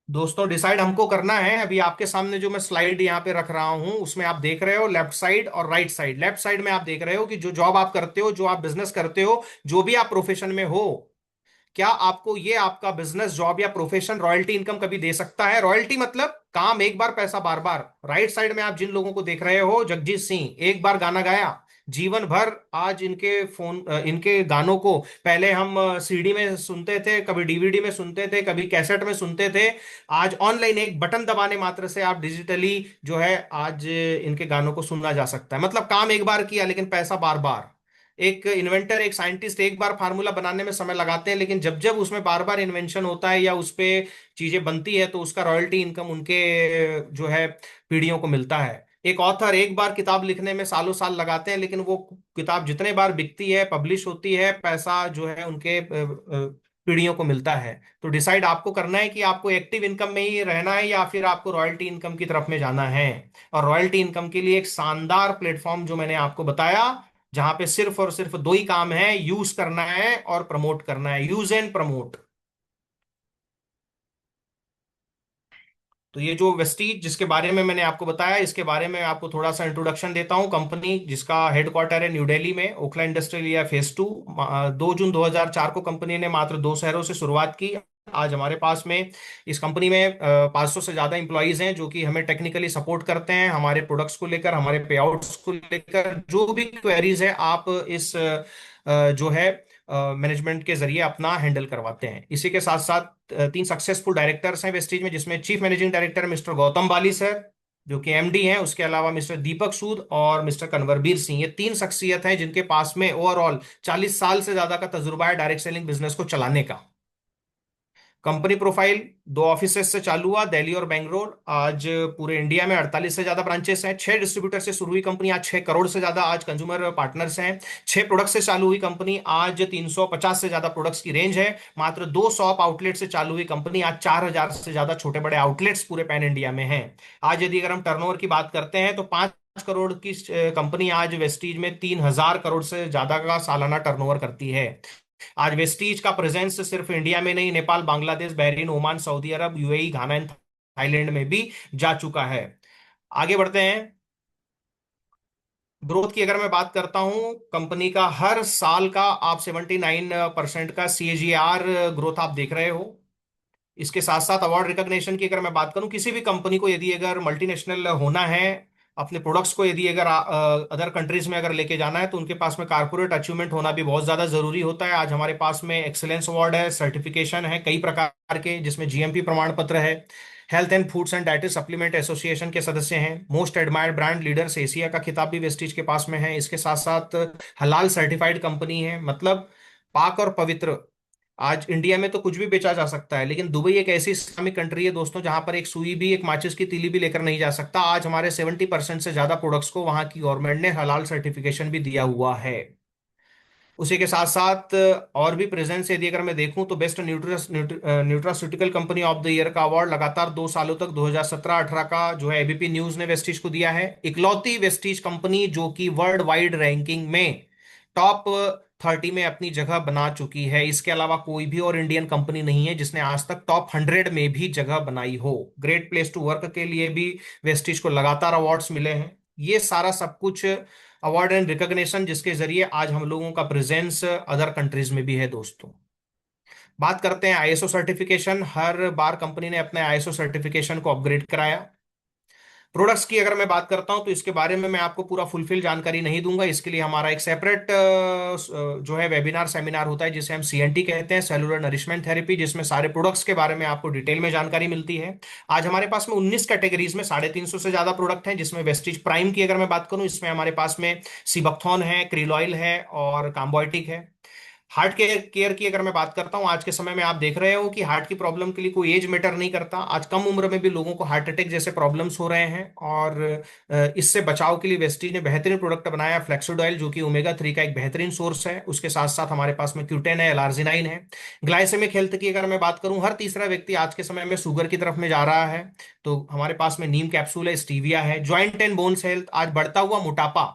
दोस्तों, डिसाइड हमको करना है। अभी आपके सामने जो मैं स्लाइड यहाँ पे रख रहा हूं, उसमें आप देख रहे हो लेफ्ट साइड और राइट साइड। लेफ्ट साइड में आप देख रहे हो कि जो जॉब आप करते हो, जो आप बिजनेस करते हो, जो भी आप प्रोफेशन में हो, क्या आपको ये आपका बिजनेस, जॉब या प्रोफेशन रॉयल्टी इनकम कभी दे सकता है? रॉयल्टी मतलब काम एक बार, पैसा बार बार। राइट साइड में आप जिन लोगों को देख रहे हो, जगजीत सिंह एक बार गाना गाया, जीवन भर आज इनके फोन इनके गानों को पहले हम सीडी में सुनते थे, कभी डीवीडी में सुनते थे, कभी कैसेट में सुनते थे। आज ऑनलाइन एक बटन दबाने मात्र से आप डिजिटली जो है आज इनके गानों को सुना जा सकता है। मतलब काम एक बार किया लेकिन पैसा बार बार। एक इन्वेंटर, एक साइंटिस्ट एक बार फार्मूला बनाने में समय लगाते हैं, लेकिन जब जब उसमें बार बार इन्वेंशन होता है या उस पे चीजें बनती है तो उसका रॉयल्टी इनकम उनके जो है पीढ़ियों को मिलता है। एक ऑथर एक बार किताब लिखने में सालों साल लगाते हैं, लेकिन वो किताब जितने बार बिकती है, पब्लिश होती है, पैसा जो है उनके पीढ़ियों को मिलता है। तो डिसाइड आपको करना है कि आपको एक्टिव इनकम में ही रहना है या फिर आपको रॉयल्टी इनकम की तरफ में जाना है। और रॉयल्टी इनकम के लिए एक शानदार प्लेटफॉर्म जो मैंने आपको बताया, जहां पे सिर्फ और सिर्फ दो ही काम है, यूज करना है और प्रमोट करना है, यूज एंड प्रमोट। तो ये जो वेस्टीज जिसके बारे में मैंने आपको बताया, इसके बारे में आपको थोड़ा सा इंट्रोडक्शन देता हूँ। कंपनी जिसका हेडक्वार्टर है न्यू दिल्ली में, ओखला इंडस्ट्रियल एरिया फेज 2। 2 जून 2004 को कंपनी ने मात्र 2 शहरों से शुरुआत की। आज हमारे पास में इस कंपनी में 500 से ज्यादा इंप्लॉइज हैं जो कि हमें टेक्निकली सपोर्ट करते हैं, हमारे प्रोडक्ट्स को लेकर, हमारे पे आउट्स को लेकर। जो भी क्वेरीज है आप इस जो है मैनेजमेंट के जरिए अपना हैंडल करवाते हैं। इसी के साथ साथ 3 सक्सेसफुल डायरेक्टर्स हैं वेस्टीज में, जिसमें chief managing director mister Gautam Bali sir जो कि एमडी हैं, उसके अलावा मिस्टर दीपक सूद और मिस्टर कन्वरबीर सिंह। ये 3 शख्सियत हैं जिनके पास में ओवरऑल 40 साल से ज्यादा का तजुर्बा है डायरेक्ट सेलिंग बिजनेस को चलाने का। कंपनी प्रोफाइल 2 ऑफिसेस से चालू हुआ, दिल्ली और बेंगलोर। आज पूरे इंडिया में 48 से ज्यादा ब्रांचेस हैं। 6 डिस्ट्रीब्यूटर से शुरू हुई कंपनी, आज 6 करोड़ से ज्यादा आज कंज्यूमर पार्टनर्स हैं। 6 प्रोडक्ट से चालू हुई कंपनी, आज 350 से ज्यादा प्रोडक्ट्स की रेंज है। मात्र 2 शॉप आउटलेट से चालू हुई कंपनी, आज 4000 से ज्यादा छोटे बड़े आउटलेट्स पूरे पैन इंडिया में हैं। आज यदि अगर हम टर्नओवर की बात करते हैं तो 5 करोड़ की कंपनी आज वेस्टीज में 3000 करोड़ से ज्यादा का सालाना टर्नओवर करती है। आज वेस्टीज का प्रेजेंस सिर्फ इंडिया में नहीं, Nepal, Bangladesh, Bahrain, Oman, Saudi Arab, UAE, Ghana and Thailand में भी जा चुका है। आगे बढ़ते हैं। ग्रोथ की अगर मैं बात करता हूं, कंपनी का हर साल का आप 79% का सीएजीआर ग्रोथ आप देख रहे हो। इसके साथ साथ अवार्ड रिकॉग्निशन की अगर मैं बात करूं, किसी भी कंपनी को यदि अगर मल्टीनेशनल होना है, अपने प्रोडक्ट्स को यदि अगर अदर कंट्रीज में अगर लेके जाना है, तो उनके पास में कारपोरेट अचीवमेंट होना भी बहुत ज्यादा जरूरी होता है। आज हमारे पास में एक्सेलेंस अवार्ड है, सर्टिफिकेशन है कई प्रकार के, जिसमें जीएमपी प्रमाण पत्र है। Health and foods and dietary supplement association के सदस्य हैं। Most admired brand leaders Asia का खिताब भी वेस्टीज के पास में है। इसके साथ साथ हलाल सर्टिफाइड कंपनी है, मतलब पाक और पवित्र। आज इंडिया में तो कुछ भी बेचा जा सकता है, लेकिन दुबई एक ऐसी इस्लामिक कंट्री है दोस्तों, जहां पर एक सुई भी, एक माचिस की तीली भी लेकर नहीं जा सकता। आज हमारे 70% से ज्यादा प्रोडक्ट्स को वहां की गवर्नमेंट ने हलाल सर्टिफिकेशन भी दिया हुआ है। उसी के साथ साथ और भी प्रेजेंस यदि अगर मैं देखूं तो best nutraceutical company of the year का अवार्ड लगातार 2 सालों तक 2017-18 का जो है एबीपी न्यूज ने वेस्टीज को दिया है। इकलौती वेस्टीज कंपनी जो कि वर्ल्ड वाइड रैंकिंग में टॉप 30 में अपनी जगह बना चुकी है। इसके अलावा कोई भी और इंडियन कंपनी नहीं है जिसने आज तक टॉप 100 में भी जगह बनाई हो। ग्रेट प्लेस टू वर्क के लिए भी वेस्टीज को लगातार अवार्ड्स मिले हैं। ये सारा सब कुछ अवार्ड एंड रिकॉग्निशन जिसके जरिए आज हम लोगों का प्रेजेंस अदर कंट्रीज में भी है दोस्तों। बात करते हैं आईएसओ सर्टिफिकेशन। हर बार कंपनी ने अपने आईएसओ सर्टिफिकेशन को अपग्रेड कराया। प्रोडक्ट्स की अगर मैं बात करता हूं तो इसके बारे में मैं आपको पूरा फुलफिल जानकारी नहीं दूंगा। इसके लिए हमारा एक सेपरेट जो है वेबिनार सेमिनार होता है, जिसे हम सीएनटी कहते हैं, सेलुलर नरिशमेंट थेरेपी, जिसमें सारे प्रोडक्ट्स के बारे में आपको डिटेल में जानकारी मिलती है। आज हमारे पास में 19 कैटेगरीज में 350 से ज्यादा प्रोडक्ट हैं, जिसमें वेस्टीज प्राइम की अगर मैं बात करूं, इसमें हमारे पास में सीबकथॉन है, क्रील ऑयल है और काम्बोइटिक है। हार्ट केयर की अगर मैं बात करता हूं, आज के समय में आप देख रहे हो कि हार्ट की प्रॉब्लम के लिए कोई एज मैटर नहीं करता। आज कम उम्र में भी लोगों को हार्ट अटैक जैसे प्रॉब्लम्स हो रहे हैं, और इससे बचाव के लिए वेस्टीज ने बेहतरीन प्रोडक्ट बनाया, फ्लेक्सिड ऑयल, जो कि ओमेगा 3 का एक बेहतरीन सोर्स है। उसके साथ साथ हमारे पास में क्यूटेन है, एलार्जिनाइन है। ग्लाइसेमिक हेल्थ की अगर मैं बात करूं, हर तीसरा व्यक्ति आज के समय में शुगर की तरफ में जा रहा है, तो हमारे पास में नीम कैप्सूल है, स्टीविया है। ज्वाइंट एंड बोन्स हेल्थ, आज बढ़ता हुआ मोटापा,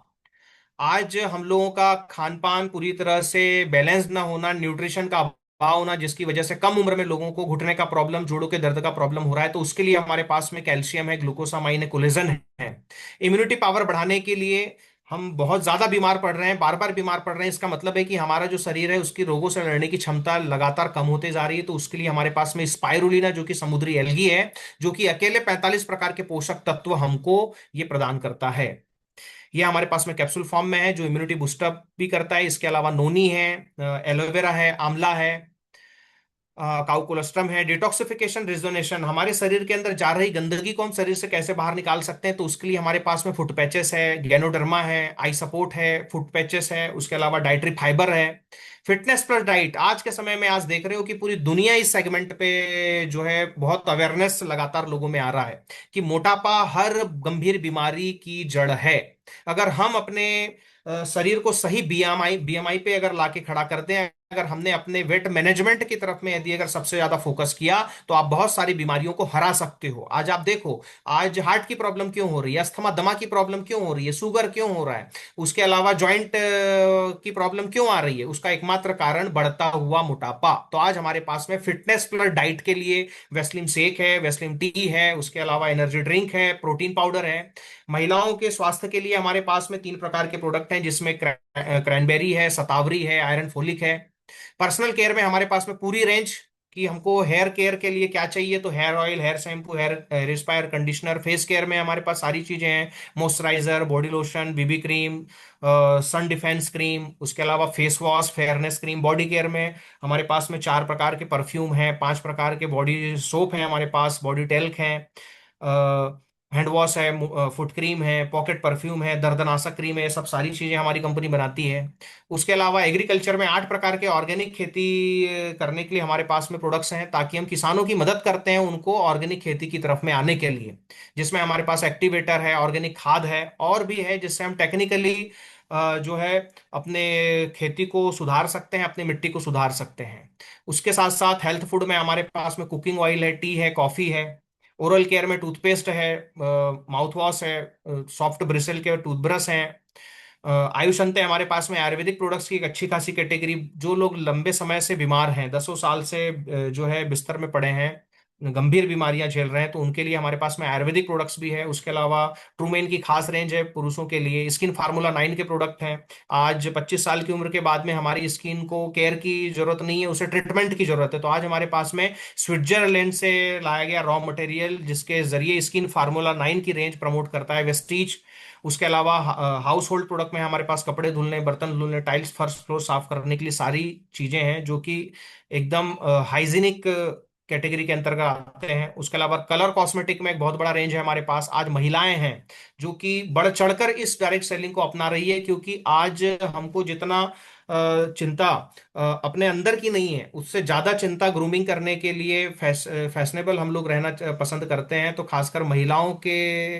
आज हम लोगों का खान पान पूरी तरह से बैलेंस ना होना, न्यूट्रिशन का अभाव होना, जिसकी वजह से कम उम्र में लोगों को घुटने का प्रॉब्लम, जोड़ों के दर्द का प्रॉब्लम हो रहा है। तो उसके लिए हमारे पास में कैल्शियम है, ग्लूकोसामाइन है, कोलेजन है। इम्यूनिटी पावर बढ़ाने के लिए हम बहुत ज्यादा बीमार पड़ रहे हैं, बार बार बीमार पड़ रहे हैं, इसका मतलब है कि हमारा जो शरीर है उसकी रोगों से लड़ने की क्षमता लगातार कम होते जा रही है। तो उसके लिए हमारे पास में स्पाइरुलिना, जो कि समुद्री एल्गी है, जो कि अकेले 45 प्रकार के पोषक तत्व हमको ये प्रदान करता है। ये हमारे पास में कैप्सूल फॉर्म में है, जो इम्यूनिटी बूस्टअप भी करता है। इसके अलावा नोनी है, एलोवेरा है, आंवला है, काउकोलस्ट्रम है। डिटॉक्सिफिकेशन रिजोनेशन, हमारे शरीर के अंदर जा रही गंदगी को हम शरीर से कैसे बाहर निकाल सकते हैं, तो उसके लिए हमारे पास में फुट पैचेस है, गैनोडर्मा है, आई सपोर्ट है, फुट पैचेस है, उसके अलावा डाइटरी फाइबर है। फिटनेस प्लस डाइट, आज के समय में आज देख रहे हो कि पूरी दुनिया इस सेगमेंट पे जो है बहुत अवेयरनेस लगातार लोगों में आ रहा है कि मोटापा हर गंभीर बीमारी की जड़ है। अगर हम अपने शरीर को सही बीएमआई बीएमआई पे अगर लाके खड़ा करते हैं, अगर हमने अपने वेट मैनेजमेंट की तरफ में यदि अगर सबसे ज्यादा फोकस किया, तो आप बहुत सारी बीमारियों को हरा सकते हो। आज आप देखो, आज हार्ट की प्रॉब्लम क्यों हो रही है, अस्थमा दमा की प्रॉब्लम क्यों हो रही है, शुगर क्यों हो रहा है, उसके अलावा जॉइंट की प्रॉब्लम क्यों आ रही है, उसका एकमात्र कारण बढ़ता हुआ मोटापा। तो आज हमारे पास में फिटनेस प्लस डाइट के लिए वेस्लिन शेक है, वेस्लिन टी है, उसके अलावा एनर्जी ड्रिंक है, प्रोटीन पाउडर है। महिलाओं के स्वास्थ्य के लिए हमारे पास में 3 प्रकार के प्रोडक्ट हैं, जिसमें क्रैनबेरी है, शतावरी है, आयरन फोलिक है। पर्सनल केयर में हमारे पास में पूरी रेंज, कि हमको हेयर केयर के लिए क्या चाहिए, तो hair oil, hair shampoo, hair respire conditioner. Face care में हमारे पास सारी चीजें हैं, moisturiser, body lotion, BB cream, sun defence cream, उसके अलावा face wash, fairness cream. Body care में हमारे पास में 4 प्रकार के परफ्यूम हैं, 5 प्रकार के बॉडी सोप हैं हमारे पास, बॉडी टेल्क हैं, हैंड वॉश है, फुट क्रीम है, पॉकेट परफ्यूम है, दर्दनाशक क्रीम है। ये सब सारी चीजें हमारी कंपनी बनाती है। उसके अलावा एग्रीकल्चर में 8 प्रकार के ऑर्गेनिक खेती करने के लिए हमारे पास में प्रोडक्ट्स हैं, ताकि हम किसानों की मदद करते हैं उनको ऑर्गेनिक खेती की तरफ में आने के लिए। जिसमें हमारे पास एक्टिवेटर है, ऑर्गेनिक खाद है, और भी है, जिससे हम टेक्निकली जो है अपने खेती को सुधार सकते हैं, अपनी मिट्टी को सुधार सकते हैं। उसके साथ साथ हेल्थ फूड में हमारे पास में कुकिंग ऑयल है, टी है, कॉफी है। ओरल केयर में टूथपेस्ट है, माउथ वॉश है, सॉफ्ट ब्रिसल के टूथब्रश हैं। आयुष अंत है हमारे पास में आयुर्वेदिक प्रोडक्ट्स की एक अच्छी खासी कैटेगरी। जो लोग लंबे समय से बीमार हैं, 10 साल से जो है बिस्तर में पड़े हैं, गंभीर बीमारियां झेल रहे हैं, तो उनके लिए हमारे पास में आयुर्वेदिक प्रोडक्ट्स भी है। उसके अलावा ट्रूमेन की खास रेंज है पुरुषों के लिए, स्किन फार्मूला 9 के प्रोडक्ट हैं। आज 25 साल की उम्र के बाद में हमारी स्किन को केयर की जरूरत नहीं है, उसे ट्रीटमेंट की जरूरत है। तो आज हमारे पास में स्विट्जरलैंड से लाया गया रॉ मटेरियल, जिसके जरिए स्किन फार्मूला 9 की रेंज प्रमोट करता है, वेस्टीज। उसके अलावा हाउस होल्ड प्रोडक्ट में हमारे पास कपड़े धुलने, बर्तन धुलने, टाइल्स, फर्श, फ्लोर साफ करने के लिए सारी चीजें हैं, जो कि एकदम हाइजीनिक कैटेगरी के अंतर्गत आते हैं। उसके अलावा कलर कॉस्मेटिक में एक बहुत बड़ा रेंज है हमारे पास। आज महिलाएं हैं जो कि बढ़ चढ़कर इस डायरेक्ट सेलिंग को अपना रही है, क्योंकि आज हमको जितना चिंता अपने अंदर की नहीं है, उससे ज्यादा चिंता ग्रूमिंग करने के लिए फैशनेबल हम लोग रहना पसंद करते हैं। तो खासकर महिलाओं के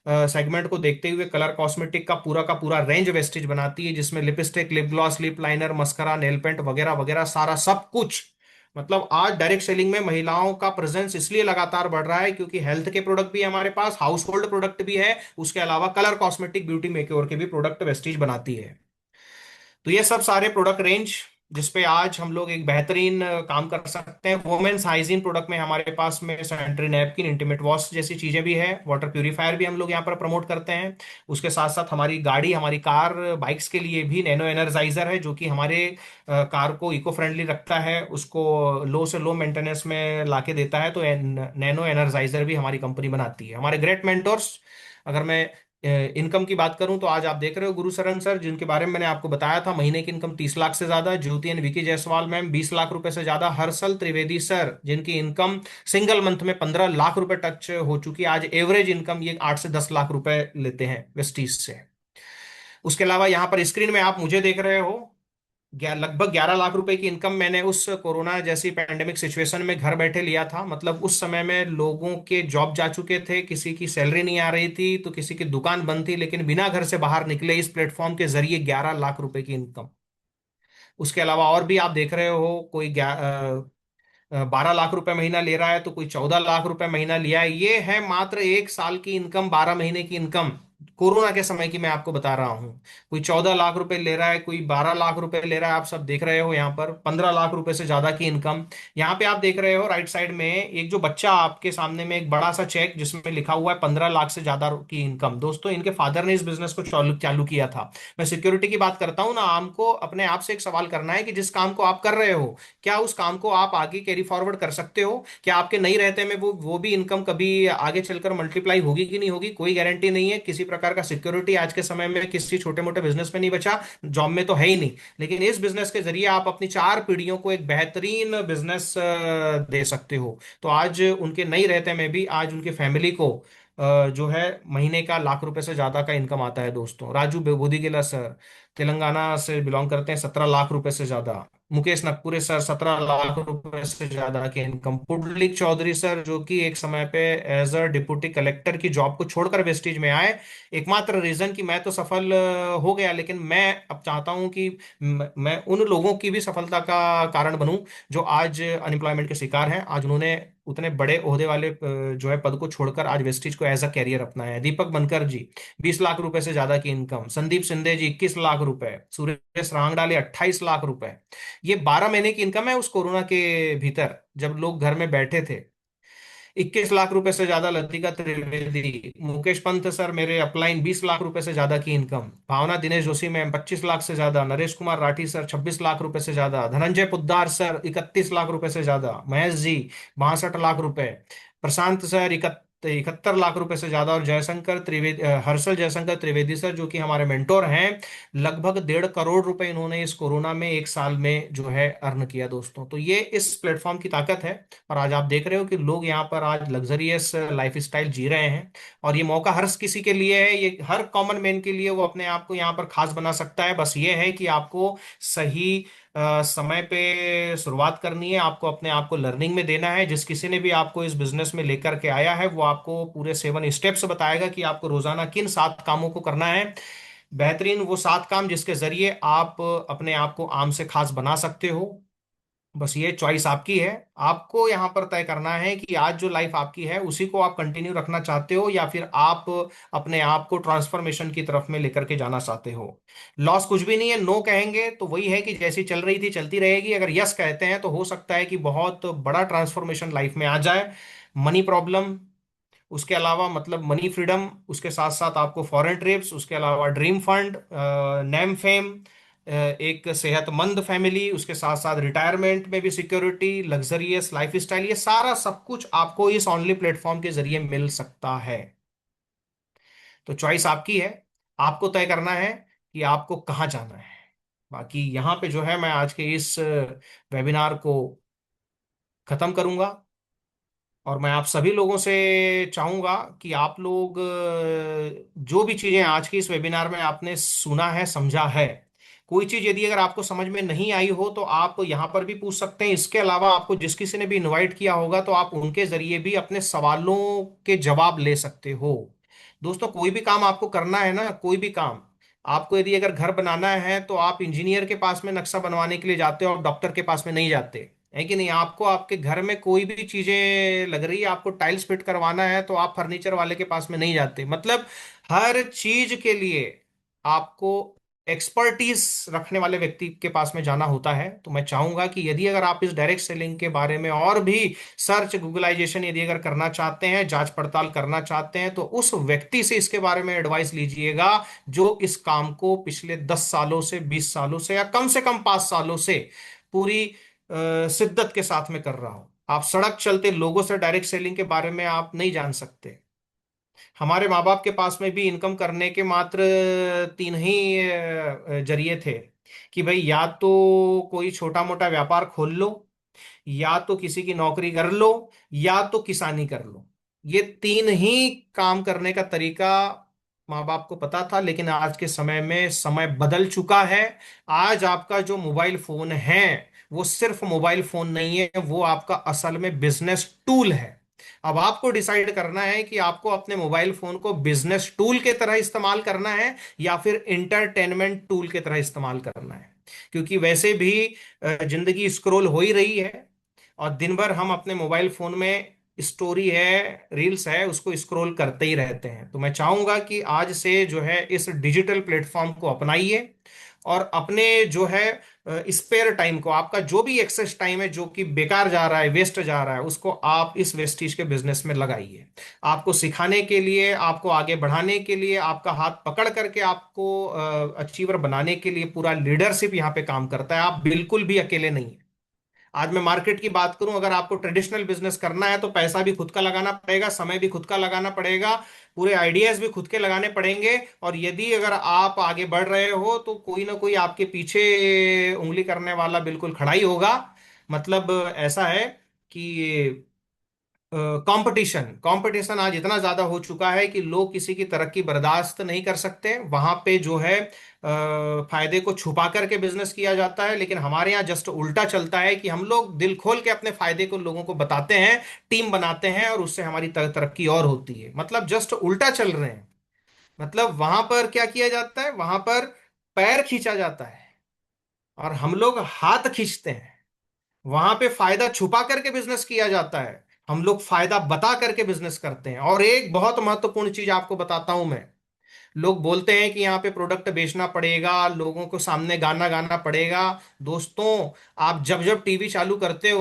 सेगमेंट को देखते हुए कलर कॉस्मेटिक का पूरा रेंज वेस्टेज बनाती है, जिसमें lipstick, lip gloss, lip liner, mascara, nail paint वगैरह वगैरह सारा सब कुछ। मतलब आज डायरेक्ट सेलिंग में महिलाओं का प्रेजेंस इसलिए लगातार बढ़ रहा है, क्योंकि हेल्थ के प्रोडक्ट भी है हमारे पास, हाउस होल्ड प्रोडक्ट भी है, उसके अलावा कलर कॉस्मेटिक, ब्यूटी मेकओवर के भी प्रोडक्ट वेस्टीज बनाती है। तो ये सब सारे प्रोडक्ट रेंज जिसपे आज हम लोग एक बेहतरीन काम कर सकते हैं। वुमेन्स हाइजीन प्रोडक्ट में हमारे पास में सैनिटरी नैपकिन, इंटीमेट वॉश जैसी चीजें भी है, वाटर प्यूरिफायर भी हम लोग यहाँ पर प्रमोट करते हैं। उसके साथ साथ हमारी गाड़ी, हमारी कार, बाइक्स के लिए भी नैनो एनर्जाइजर है, जो कि हमारे कार को इको फ्रेंडली रखता है, उसको लो से लो मेंटेनेंस में लाके देता है। तो नैनो एनर्जाइजर भी हमारी कंपनी बनाती है। हमारे ग्रेट मेंटोर्स, अगर मैं इनकम की बात करूं, तो आज आप देख रहे हो गुरुशरण सर, जिनके बारे में मैंने आपको बताया था, महीने की इनकम 30 लाख से ज्यादा। ज्योति and Vicky Jaiswal ma'am 20 lakh रुपए से ज्यादा। हर्षल त्रिवेदी सर, जिनकी इनकम सिंगल मंथ में 15 लाख रुपए टच हो चुकी है। आज एवरेज इनकम ये 8 से 10 लाख रुपए लेते हैं वेस्टीज से। उसके अलावा यहाँ पर स्क्रीन में आप मुझे देख रहे हो, लगभग 11 लाख रुपए की इनकम मैंने उस कोरोना जैसी पैंडेमिक सिचुएशन में घर बैठे लिया था। मतलब उस समय में लोगों के जॉब जा चुके थे, किसी की सैलरी नहीं आ रही थी, तो किसी की दुकान बंद थी, लेकिन बिना घर से बाहर निकले इस प्लेटफॉर्म के जरिए 11 लाख रुपए की इनकम। उसके अलावा और भी आप देख रहे हो, कोई 12 लाख रुपए महीना ले रहा है, तो कोई 14 लाख रुपए महीना लिया है। ये है मात्र एक साल की इनकम, 12 महीने की इनकम, कोरोना के समय की मैं आपको बता रहा हूं। कोई 14 लाख रुपए ले रहा है, कोई 12 लाख रुपए ले रहा है। आप सब देख रहे हो यहाँ पर 15 लाख रुपए से ज्यादा की इनकम। यहाँ पे आप देख रहे हो राइट साइड में एक जो बच्चा आपके सामने में, एक बड़ा सा चेक जिसमें लिखा हुआ है 15 लाख से ज्यादा की इनकम। दोस्तों, इनके फादर ने इस बिजनेस को चालू चालू किया था। मैं सिक्योरिटी की बात करता हूँ ना, आपको अपने आप से एक सवाल करना है कि जिस काम को आप कर रहे हो, क्या उस काम को आप आगे कैरी फॉरवर्ड कर सकते हो? क्या आपके नहीं रहते में वो भी इनकम कभी आगे चलकर मल्टीप्लाई होगी कि नहीं होगी? कोई गारंटी नहीं है। किसी प्रकार का सिक्योरिटी आज के समय में किसी छोटे मोटे बिजनेस में नहीं बचा, जॉब में तो है ही नहीं। लेकिन इस बिजनेस के जरिए आप अपनी 4 पीढ़ियों को एक बेहतरीन बिजनेस दे सकते हो। तो आज उनके नहीं रहते में भी आज उनकी फैमिली को जो है महीने का लाख रुपए से ज्यादा का इनकम आता है दोस्तों। राजू बोदिगेला सर तेलंगाना से बिलोंग करते हैं, 17 लाख रुपए से ज्यादा। मुकेश नगपुरे सर 17 लाख रुपए से ज्यादा की इनकम। पुंडलिक चौधरी सर जो कि एक समय पे एज अ डिप्टी कलेक्टर की जॉब को छोड़कर वेस्टीज में आए, एकमात्र रीजन कि मैं तो सफल हो गया, लेकिन मैं अब चाहता हूं कि मैं उन लोगों की भी सफलता का कारण बनूं जो आज अनएम्प्लॉयमेंट के शिकार हैं। आज उन्होंने उतने बड़े ओहदे वाले जो है पद को छोड़कर आज वेस्टीज को एज अ कैरियर अपनाया है। दीपक बनकर जी 20 लाख रुपए से ज्यादा की इनकम। संदीप शिंदे जी 21 लाख रुपए। सुरेश रांगडाले 28 लाख रुपए। ये 12 महीने की इनकम है उस कोरोना के भीतर जब लोग घर में बैठे थे। 21 लाख रुपए से ज्यादा लतिका त्रिवेदी। मुकेश पंत सर मेरे अपलाइन 20 लाख रुपए से ज्यादा की इनकम। भावना दिनेश जोशी मैम 25 लाख से ज्यादा। नरेश कुमार राठी सर 26 लाख रुपए से ज्यादा। धनंजय पुद्दार सर 31 लाख रुपए से ज्यादा। महेश जी 62 लाख रुपए। प्रशांत सर 71 लाख रुपए से ज्यादा। और जयशंकर त्रिवेदी हर्षल जयशंकर त्रिवेदी सर जो कि हमारे मेंटोर हैं, लगभग 1.5 करोड़ रुपए इन्होंने इस कोरोना में एक साल में जो है अर्न किया दोस्तों। तो ये इस प्लेटफॉर्म की ताकत है। और आज आप देख रहे हो कि लोग यहाँ पर आज लग्जरियस लाइफ स्टाइल जी रहे हैं। और ये मौका हर किसी के लिए है, ये हर कॉमन मैन के लिए वो अपने आप को यहाँ पर खास बना सकता है। बस ये है कि आपको सही समय पे शुरुआत करनी है, आपको अपने आप को लर्निंग में देना है। जिस किसी ने भी आपको इस बिजनेस में लेकर के आया है वो आपको पूरे 7 स्टेप्स बताएगा कि आपको रोजाना किन 7 कामों को करना है। बेहतरीन वो 7 काम जिसके जरिए आप अपने आप को आम से खास बना सकते हो। बस ये चॉइस आपकी है। आपको यहाँ पर तय करना है कि आज जो लाइफ आपकी है उसी को आप कंटिन्यू रखना चाहते हो या फिर आप अपने आप को ट्रांसफॉर्मेशन की तरफ में लेकर के जाना चाहते हो। लॉस कुछ भी नहीं है। नो कहेंगे तो वही है कि जैसी चल रही थी चलती रहेगी। अगर यस कहते हैं तो हो सकता है कि बहुत बड़ा ट्रांसफॉर्मेशन लाइफ में आ जाए। मनी प्रॉब्लम, उसके अलावा मतलब मनी फ्रीडम, उसके साथ साथ आपको फॉरेन ट्रिप्स, उसके अलावा ड्रीम फंड, नेम फेम, एक सेहतमंद फैमिली, उसके साथ साथ रिटायरमेंट में भी सिक्योरिटी, लग्जरियस लाइफ स्टाइल, ये सारा सब कुछ आपको इस ऑनली प्लेटफॉर्म के जरिए मिल सकता है। तो चॉइस आपकी है। आपको तय करना है कि आपको कहाँ जाना है। बाकी यहाँ पे जो है मैं आज के इस वेबिनार को खत्म करूंगा। और मैं आप सभी लोगों से चाहूंगा कि आप लोग जो भी चीजें आज के इस वेबिनार में आपने सुना है समझा है, कोई चीज यदि अगर आपको समझ में नहीं आई हो तो आप यहाँ पर भी पूछ सकते हैं। इसके अलावा आपको जिस किसी ने भी इनवाइट किया होगा तो आप उनके जरिए भी अपने सवालों के जवाब ले सकते हो। दोस्तों कोई भी काम आपको करना है ना, कोई भी काम आपको यदि अगर घर बनाना है तो आप इंजीनियर के पास में नक्शा बनवाने के लिए जाते हो, और डॉक्टर के पास में नहीं जाते, है कि नहीं। आपको आपके घर में कोई भी चीजें लग रही है, आपको टाइल्स फिट करवाना है तो आप फर्नीचर वाले के पास में नहीं जाते। मतलब हर चीज के लिए आपको एक्सपर्टीज रखने वाले व्यक्ति के पास में जाना होता है। तो मैं चाहूंगा कि यदि अगर आप इस डायरेक्ट सेलिंग के बारे में और भी सर्च गूगलाइजेशन यदि अगर करना चाहते हैं, जांच पड़ताल करना चाहते हैं, तो उस व्यक्ति से इसके बारे में एडवाइस लीजिएगा जो इस काम को पिछले 10 सालों से, 20 सालों से, या कम से कम 5 सालों से पूरी शिद्दत के साथ में कर रहा हूं। आप सड़क चलते लोगों से डायरेक्ट सेलिंग के बारे में आप नहीं जान सकते। हमारे माँ बाप के पास में भी इनकम करने के मात्र 3 ही जरिए थे कि भाई या तो कोई छोटा मोटा व्यापार खोल लो, या तो किसी की नौकरी कर लो, या तो किसानी कर लो। ये 3 ही काम करने का तरीका माँ बाप को पता था। लेकिन आज के समय में समय बदल चुका है। आज आपका जो मोबाइल फोन है वो सिर्फ मोबाइल फोन नहीं है, वो आपका असल में बिजनेस टूल है। अब आपको डिसाइड करना है कि आपको अपने मोबाइल फोन को बिजनेस टूल के तरह इस्तेमाल करना है या फिर इंटरटेनमेंट टूल के तरह इस्तेमाल करना है। क्योंकि वैसे भी जिंदगी स्क्रॉल हो ही रही है, और दिन भर हम अपने मोबाइल फोन में स्टोरी है, रील्स है, उसको स्क्रॉल करते ही रहते हैं। तो मैं चाहूंगा कि आज से जो है इस डिजिटल प्लेटफॉर्म को अपनाइए और अपने जो है स्पेयर टाइम को, आपका जो भी एक्सेस टाइम है जो कि बेकार जा रहा है, वेस्ट जा रहा है, उसको आप इस वेस्टीज के बिजनेस में लगाइए। आपको सिखाने के लिए, आपको आगे बढ़ाने के लिए, आपका हाथ पकड़ करके आपको अचीवर बनाने के लिए पूरा लीडरशिप यहाँ पे काम करता है। आप बिल्कुल भी अकेले नहीं हैं। आज मैं मार्केट की बात करूं, अगर आपको ट्रेडिशनल बिजनेस करना है तो पैसा भी खुद का लगाना पड़ेगा, समय भी खुद का लगाना पड़ेगा, पूरे आइडियाज भी खुद के लगाने पड़ेंगे। और यदि अगर आप आगे बढ़ रहे हो तो कोई ना कोई आपके पीछे उंगली करने वाला बिल्कुल खड़ा ही होगा। मतलब ऐसा है कि कंपटीशन कंपटीशन आज इतना ज्यादा हो चुका है कि लोग किसी की तरक्की बर्दाश्त नहीं कर सकते। वहां पे जो है फायदे को छुपा करके बिजनेस किया जाता है, लेकिन हमारे यहाँ जस्ट उल्टा चलता है कि हम लोग दिल खोल के अपने फायदे को लोगों को बताते हैं, टीम बनाते हैं, और उससे हमारी तरक्की और होती है। मतलब जस्ट उल्टा चल रहे हैं। मतलब वहां पर क्या किया जाता है, वहां पर पैर खींचा जाता है और हम लोग हाथ खींचते हैं। वहां पे फायदा छुपा करके बिजनेस किया जाता है, हम लोग फायदा बता करके बिजनेस करते हैं। और एक बहुत महत्वपूर्ण चीज आपको बताता हूं मैं। लोग बोलते हैं कि यहाँ पे प्रोडक्ट बेचना पड़ेगा, लोगों को सामने गाना गाना पड़ेगा। दोस्तों, आप जब जब टीवी चालू करते हो